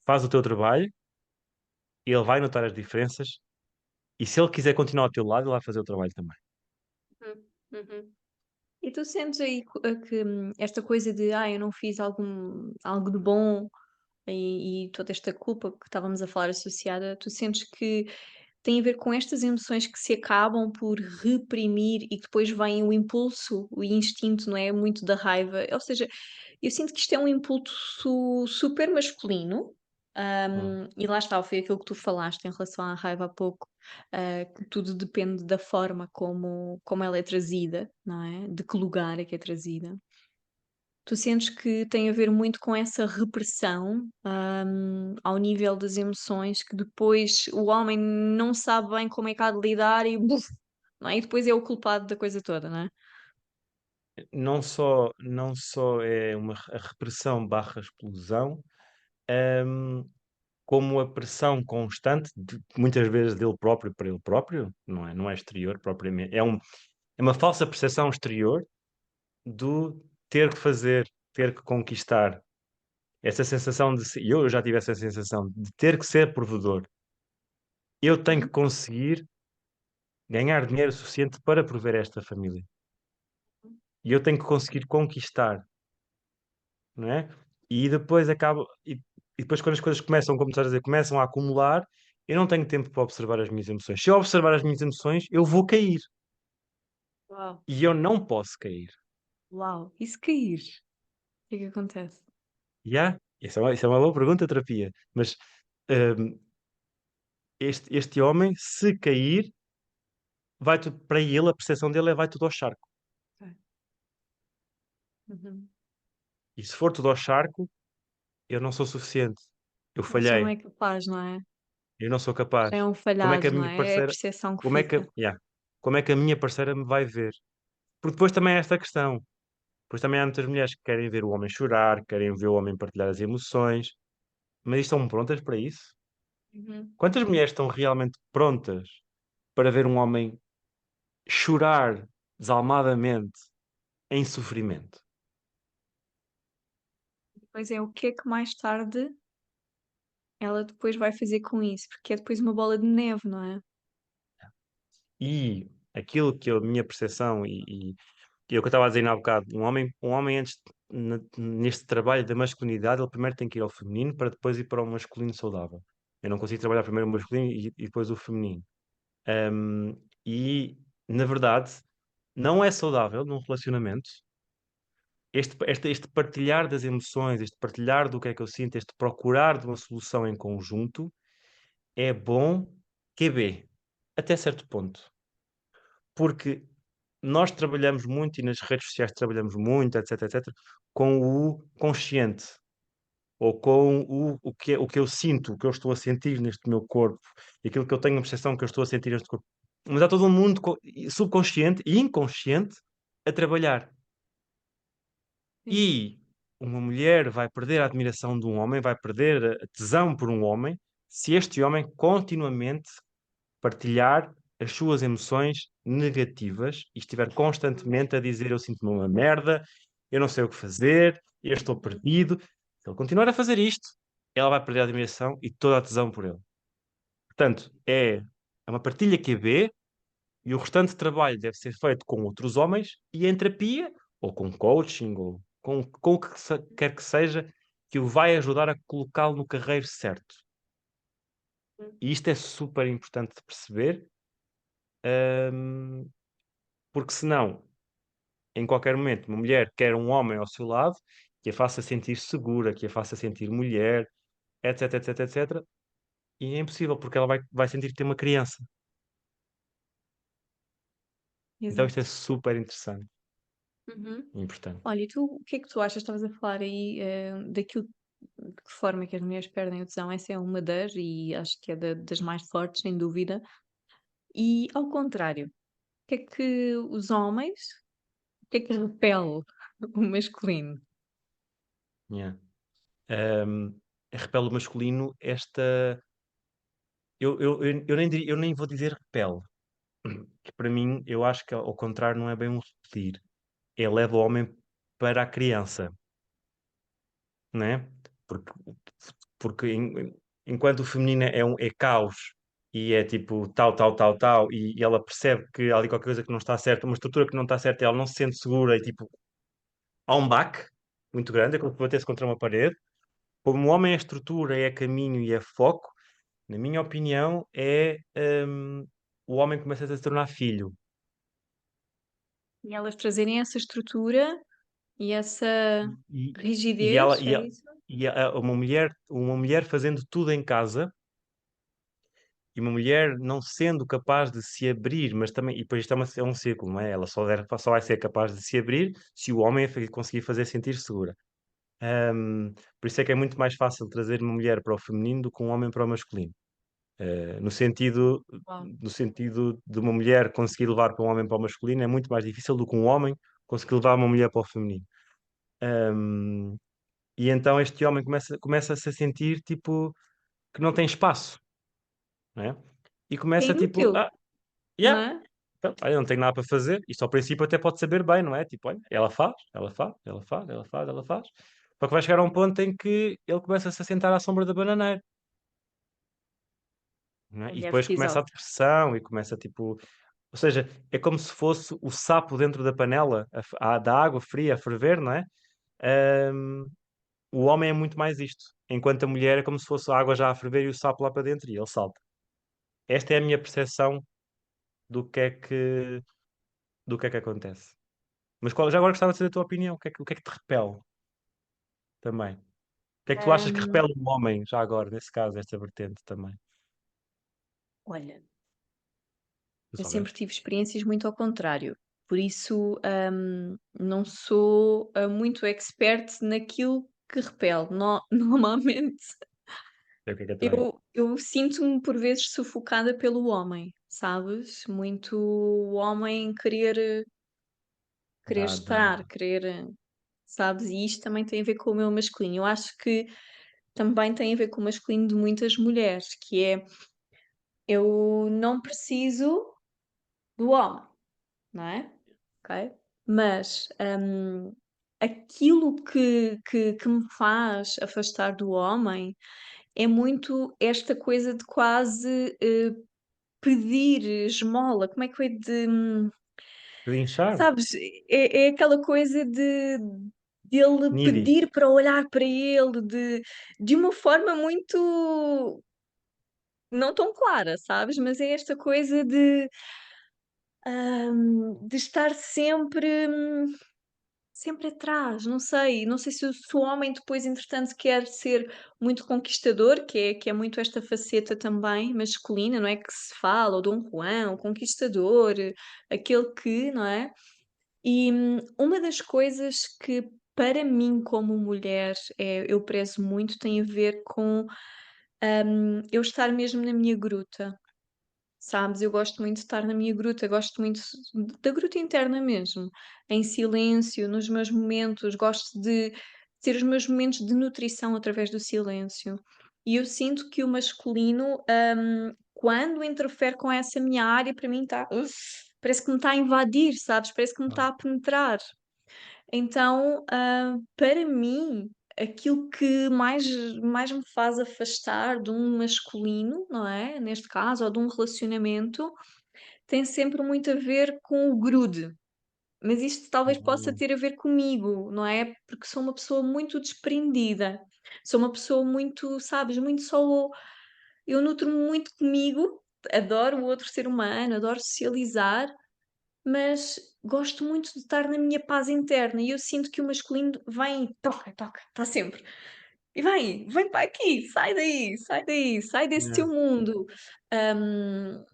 faz o teu trabalho, ele vai notar as diferenças, e se ele quiser continuar ao teu lado, ele vai fazer o trabalho também. Uhum, uhum. E tu sentes aí que esta coisa de: "Ah, eu não fiz algo de bom", e toda esta culpa que estávamos a falar associada, tu sentes que tem a ver com estas emoções que se acabam por reprimir e que depois vem o impulso, o instinto, não é? Muito da raiva. Ou seja, eu sinto que isto é um impulso super masculino. Hum. E lá está, foi aquilo que tu falaste em relação à raiva há pouco, que tudo depende da forma como ela é trazida, não é? De que lugar é que é trazida. Tu sentes que tem a ver muito com essa repressão, ao nível das emoções, que depois o homem não sabe bem como é que há de lidar e buf, não é? E depois é o culpado da coisa toda, não é? Não só é a repressão barra explosão, hum, como a pressão constante, muitas vezes dele próprio para ele próprio, não é exterior propriamente, é uma falsa percepção exterior do ter que fazer, ter que conquistar. Essa sensação eu já tive essa sensação de ter que ser provedor. Eu tenho que Uhum. conseguir ganhar dinheiro suficiente para prover esta família. E eu tenho que conseguir conquistar, não é? E depois e depois quando as coisas começam, como estás a dizer, começam a acumular, eu não tenho tempo para observar as minhas emoções. Se eu observar as minhas emoções, eu vou cair. Uau, E eu não posso cair. uau. E se cair, o que é que acontece? Já? Isso é uma boa pergunta, terapia. Mas hum, este homem, se cair, vai tudo, para ele, a percepção dele é vai tudo ao charco. Ok. Uhum. E se for tudo ao charco, eu não sou suficiente. Eu Já não falhei. é capaz, não é? Eu não sou capaz. Já é um Como é que a falhado, não minha é? É a parceira, percepção que como é que, fica. yeah, como é que a minha parceira me vai ver? Porque depois também é esta questão. Depois também há muitas mulheres que querem ver o homem chorar, querem ver o homem partilhar as emoções, mas estão prontas para isso? Uhum. Quantas mulheres estão realmente prontas para ver um homem chorar desalmadamente em sofrimento? Depois é o que é que mais tarde ela depois vai fazer com isso, porque é depois uma bola de neve, não é? E aquilo que a minha percepção e é o que eu estava a dizer há bocado, um homem antes, neste trabalho da masculinidade, ele primeiro tem que ir ao feminino para depois ir para o masculino saudável. Eu não consigo trabalhar primeiro o masculino e depois o feminino. E, na verdade, não é saudável num relacionamento este partilhar das emoções, este partilhar do que é que eu sinto, este procurar de uma solução em conjunto, é bom que é B, até certo ponto. Porque nós trabalhamos muito e nas redes sociais trabalhamos muito, etc, etc, com o consciente ou com o que eu sinto, o que eu estou a sentir neste meu corpo, e aquilo que eu tenho a percepção que eu estou a sentir neste corpo. Mas há todo um mundo subconsciente e inconsciente a trabalhar. Sim. E uma mulher vai perder a admiração de um homem, vai perder a tesão por um homem, se este homem continuamente partilhar as suas emoções negativas e estiver Uhum. constantemente a dizer eu sinto-me uma merda, eu não sei o que fazer, eu estou Uhum. perdido. Se ele continuar a fazer isto, ela vai perder a admiração e toda a tesão por ele. Portanto, é uma partilha QB e o restante trabalho deve ser feito com outros homens e em terapia, ou com coaching, ou com o que quer que seja, que o vai ajudar a colocá-lo no carreiro certo. Uhum. E isto é super importante de perceber. hum, porque senão, em qualquer momento, uma mulher quer um homem ao seu lado que a faça sentir segura, que a faça sentir mulher, etc, etc, etc, e é impossível, porque ela vai sentir que tem uma criança. Então isto é Exato. super interessante Uhum. e importante. Olha, e tu, o que é que tu achas? Estavas a falar aí, daquilo de que forma é que as mulheres perdem a tesão. Essa é uma das, e acho que é das mais fortes, sem dúvida. E ao contrário, o que é que os homens, o que é que repele o masculino? Yeah. Hum, repele o masculino eu nem vou dizer repele, que para mim eu acho que ao contrário não é bem um repelir, é leva o homem para a criança, não é? Porque, porque enquanto o feminino é caos e é tipo tal, tal, tal, tal, e ela percebe que há ali qualquer coisa que não está certa, uma estrutura que não está certa, e ela não se sente segura e tipo há um baque muito grande, é como se batesse contra uma parede. Como o homem é estrutura, é caminho e é foco, na minha opinião, o homem começa a se tornar filho. E elas trazerem essa estrutura e essa E, e, ela, rigidez, e, é a- isso? uma mulher fazendo tudo em casa e uma mulher não sendo capaz de se abrir, mas também, e depois isto é um círculo, não é? Ela só vai ser capaz de se abrir se o homem conseguir fazer sentir segura. Por isso é que é muito mais fácil trazer uma mulher para o feminino do que um homem para o masculino. No sentido, Uau. no sentido de uma mulher conseguir levar para um homem para o masculino é muito mais difícil do que um homem conseguir levar uma mulher para o feminino. Um, e então este homem começa-se a sentir tipo que não tem espaço, né? E É começa tipo, inútil, não yeah, é? então, olha, não tenho nada para fazer. Isto ao princípio até pode saber bem, não é? Tipo, olha, ela faz, ela faz, ela faz, ela faz, ela faz. Só que vai chegar a um ponto em que ele começa-se a sentar à sombra da bananeira, não é? A E mulher depois começa a precisa. depressão e começa tipo. Ou seja, é como se fosse o sapo dentro da panela, da água fria a ferver, não é? Ahm, o homem é muito mais isto, enquanto a mulher é como se fosse a água já a ferver e o sapo lá para dentro e ele salta. Esta é a minha percepção do que é que, do que é que acontece. Mas já agora gostava de saber a tua opinião. O que é que te repele também? O que é que tu achas que Hum, repele um homem, já agora, nesse caso, esta vertente também? olha, Tu eu sempre soubeste? tive experiências muito ao contrário. Por isso, não sou, muito expert naquilo que repele. Normalmente, É o que é que atrai? eu sinto-me por vezes sufocada pelo homem, sabes? Muito o homem querer Dá, dá. estar, querer, sabes? E isto também tem a ver com o meu masculino. Eu acho que também tem a ver com o masculino de muitas mulheres, que é: eu não preciso do homem, não é? Ok? Mas, aquilo que me faz afastar do homem é muito esta coisa de quase, pedir esmola. Como é que eu hei de Trinchar? sabes, é aquela coisa de ele Needy. pedir para olhar para ele de uma forma muito não tão clara, sabes, mas é esta coisa de estar sempre sempre atrás, não sei se o homem depois entretanto quer ser muito conquistador, que é muito esta faceta também masculina, não é, que se fala, o Dom Juan, o conquistador, aquele que, não é? E, uma das coisas que para mim como mulher, eu prezo muito, tem a ver com, eu estar mesmo na minha gruta. Sabes, eu gosto muito de estar na minha gruta, gosto muito da gruta interna mesmo, em silêncio, nos meus momentos, gosto de ter os meus momentos de nutrição através do silêncio. E eu sinto que o masculino, quando interfere com essa minha área, para mim está, parece que me está a invadir, sabes? Parece que me está a penetrar. Então, para mim, aquilo que mais me faz afastar de um masculino, não é, neste caso, ou de um relacionamento, tem sempre muito a ver com o grude. Mas isto talvez possa Hum, ter a ver comigo, não é, porque sou uma pessoa muito desprendida, sou uma pessoa muito, sabes, muito só eu nutro-me muito comigo, adoro o outro ser humano, adoro socializar, mas gosto muito de estar na minha paz interna e eu sinto que o masculino vem e toca, toca, está sempre. E vem para aqui, sai daí, sai desse Yeah. teu mundo. Hum,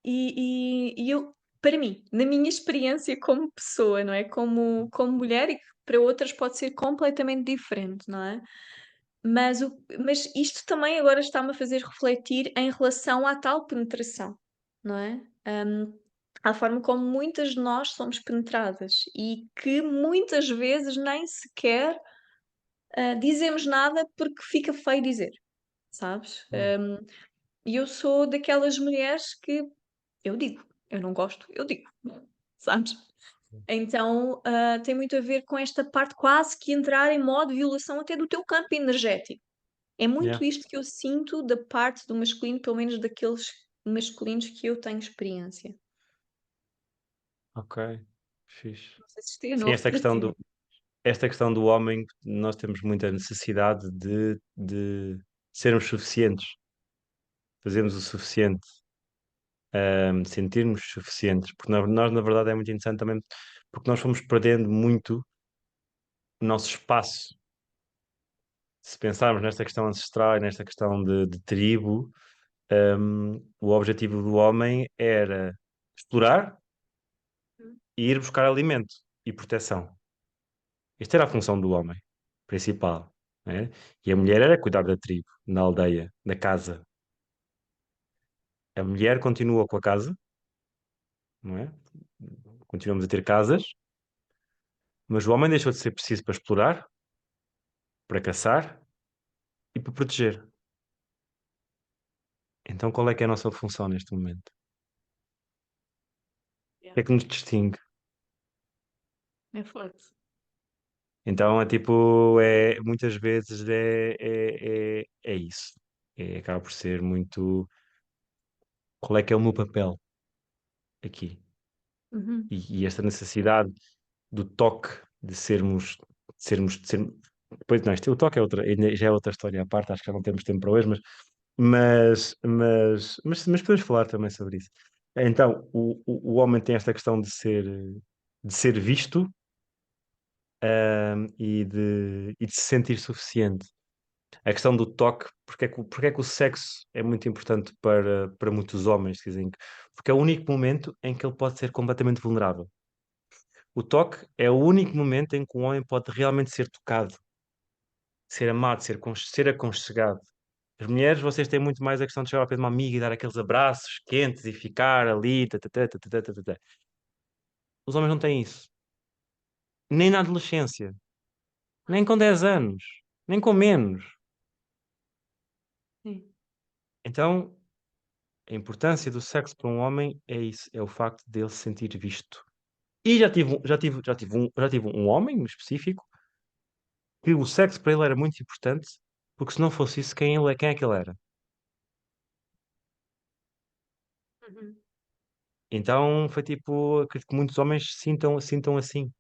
e eu, para mim, na minha experiência como pessoa, não é? Como mulher e que para outras pode ser completamente diferente, não é? Mas isto também agora está-me a fazer refletir em relação à tal penetração, não é? À forma como muitas de nós somos penetradas e que muitas vezes nem sequer, dizemos nada porque fica feio dizer, sabes? Hum. E eu sou daquelas mulheres que eu digo, eu não gosto, eu digo, sabes? Então, tem muito a ver com esta parte quase que entrar em modo violação até do teu campo energético. É Yeah. muito isto que eu sinto da parte do masculino, pelo menos daqueles masculinos que eu tenho experiência. Ok. Fixe. Não sei se isto é Sim, novo para ti. esta questão do homem, nós temos muita necessidade de sermos suficientes, fazermos o suficiente, sentirmos suficientes, porque nós, na verdade, é muito interessante também, porque nós fomos perdendo muito o nosso espaço. Se pensarmos nesta questão ancestral e nesta questão de tribo, o objetivo do homem era explorar Uhum. e ir buscar alimento e proteção. Esta era a função do homem principal, né? E a mulher era cuidar da tribo, na aldeia, da casa. A mulher continua com a casa, não é? Continuamos a ter casas, mas o homem deixou de ser preciso para explorar, para caçar e para proteger. Então qual é que é a nossa função neste momento? O Yeah, que é que nos distingue? é forte. Então é tipo, muitas vezes é isso. Acaba por ser muito qual é que é o meu papel aqui? Uhum. E esta necessidade do toque, de sermos. Depois, não, o toque é outra, já é outra história à parte, acho que já não temos tempo para hoje, mas podemos falar também sobre isso. Então, o homem tem esta questão de ser visto, e de se sentir suficiente. A questão do toque, porque é que o sexo é muito importante para muitos homens, dizem que, porque é o único momento em que ele pode ser completamente vulnerável. O toque é o único momento em que um homem pode realmente ser tocado, ser amado, ser aconchegado. As mulheres, vocês têm muito mais a questão de chegar ao pé de uma amiga e dar aqueles abraços quentes e ficar ali. Tatatá, tatatá, tatatá. Os homens não têm isso. Nem na adolescência, nem com 10 anos, nem com menos. Sim. Então, a importância do sexo para um homem é isso, é o facto de ele se sentir visto. E já tive um homem específico que o sexo para ele era muito importante, porque se não fosse isso, quem é que ele era? Uhum. Então foi tipo, acredito que muitos homens sintam assim.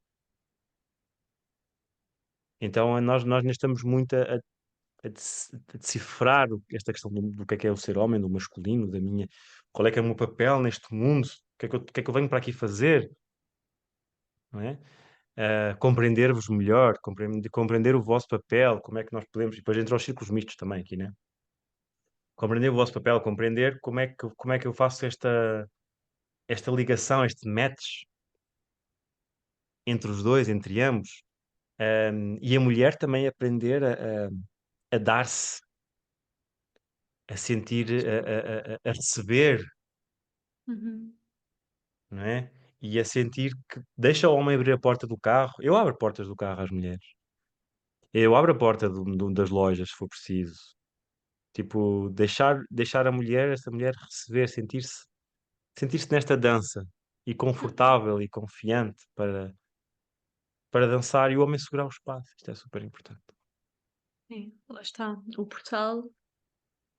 Então nós ainda estamos muito a decifrar esta questão do que é o ser homem, do masculino, qual é que é o meu papel neste mundo, o que é que eu venho para aqui fazer, não é? Compreender-vos melhor, compreender o vosso papel, como é que nós podemos, e depois entre os círculos mistos também aqui, né? Compreender o vosso papel, compreender como é que eu faço esta ligação, este match entre os dois, entre ambos. E a mulher também aprender a dar-se, a sentir, a receber, Uhum. não é? E a sentir que deixa o homem abrir a porta do carro. Eu abro portas do carro às mulheres. Eu abro a porta das lojas, se for preciso. Tipo, deixar essa mulher receber, sentir-se nesta dança e confortável e confiante para dançar e o homem segurar o espaço. Isto é super importante. Sim, lá está. O portal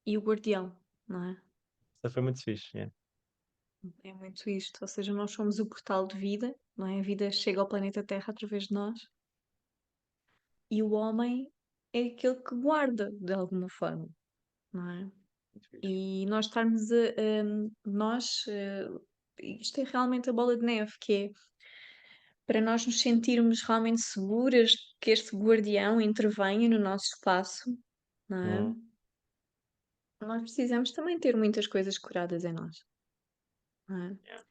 e o guardião, não é? Isso foi muito fixe. Yeah. É muito isto. Ou seja, nós somos o portal de vida, não é? A vida chega ao planeta Terra através de nós e o homem é aquele que guarda de alguma forma, não é? Muito fixe. E nós estarmos a, nós, isto é realmente a bola de neve, que é para nós nos sentirmos realmente seguras que este guardião intervenha no nosso espaço, não é? Hum, Nós precisamos também ter muitas coisas curadas em nós, não é? yeah.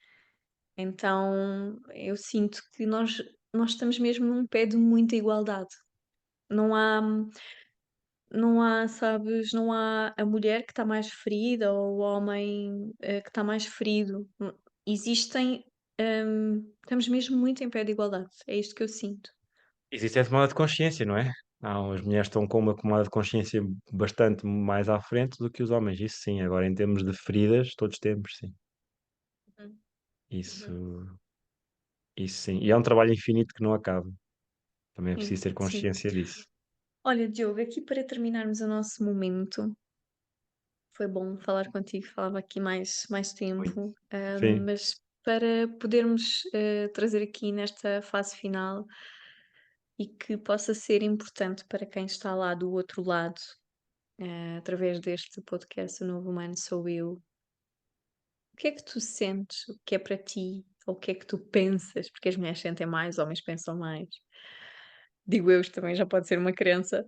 Então eu sinto que nós estamos mesmo num pé de muita igualdade. Não há sabes, não há a mulher que está mais ferida ou o homem, que está mais ferido. Existem, estamos mesmo muito em pé de igualdade, é isto que eu sinto. Existe a tomada de consciência, não é? As mulheres estão com uma tomada de consciência bastante mais à frente do que os homens, isso sim. Agora, em termos de feridas, todos temos, sim. Uhum, uhum. Isso, isso sim. E é um trabalho infinito que não acaba. Também é Sim, preciso ter sim. consciência disso. Olha, Diogo, aqui para terminarmos o nosso momento, foi bom falar contigo, falava aqui mais Muito. tempo, Sim. mas para podermos, trazer aqui nesta fase final e que possa ser importante para quem está lá do outro lado, através deste podcast O Novo Humano Sou Eu, o que é que tu sentes? O que é para ti? Ou o que é que tu pensas? Porque as mulheres sentem mais, homens pensam mais. Digo eu, isto também já pode ser uma crença.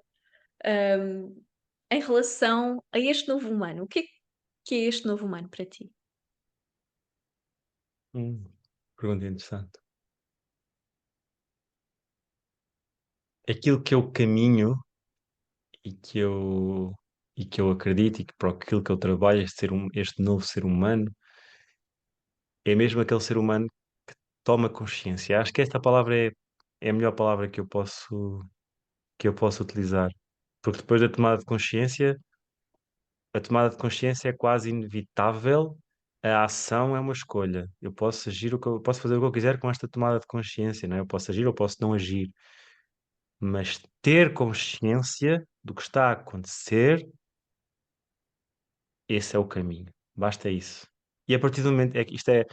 Hum, em relação a este novo humano, o que é este novo humano para ti? Hum, pergunta interessante. Aquilo que eu caminho e que eu acredito e que para aquilo que eu trabalho, este novo ser humano, é mesmo aquele ser humano que toma consciência. Acho que esta palavra é a melhor palavra que eu posso utilizar. Porque depois da tomada de consciência, a tomada de consciência é quase inevitável, a ação é uma escolha. Eu posso agir eu posso fazer o que eu quiser com esta tomada de consciência, não é? Eu posso agir ou posso não agir, mas ter consciência do que está a acontecer, esse é o caminho. Basta isso. E a partir do momento é que isto é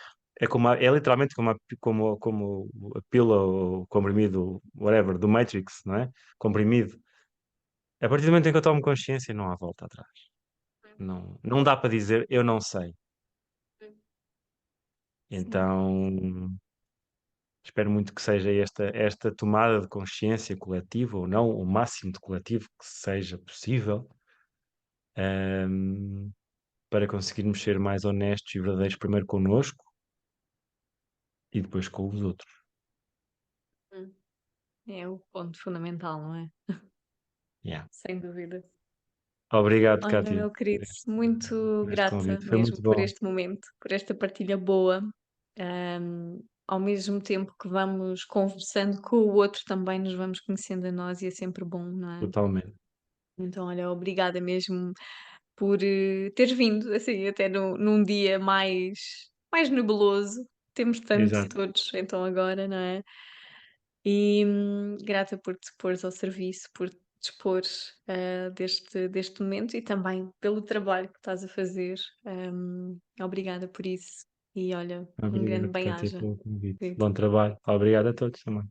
literalmente como a pílula ou o comprimido, whatever, do Matrix, não é? Comprimido. A partir do momento em que eu tomo consciência, não há volta atrás. Não dá para dizer eu não sei. Sim. Então, espero muito que seja esta tomada de consciência coletiva ou não, o máximo de coletivo que seja possível, ahm, para conseguirmos ser mais honestos e verdadeiros primeiro connosco e depois com os outros. Hum. É o ponto fundamental, não é? Yeah. Sem dúvida. Obrigado, Olha, Cátia, meu querido, muito por este grata convite. Foi mesmo muito por bom. este momento, por esta partilha boa. Ao mesmo tempo que vamos conversando com o outro, também nos vamos conhecendo a nós e é sempre bom, não é? Totalmente. Então, olha, obrigada mesmo por teres vindo, assim, até num dia mais nebuloso. Temos tanto Exato. todos, então agora, não é? E grata por te pôres ao serviço, por te dispores deste momento e também pelo trabalho que estás a fazer. Obrigada por isso. E olha, um grande Obrigado, Cátia, bem-aja. pelo convite. Bom trabalho. Obrigado a todos também.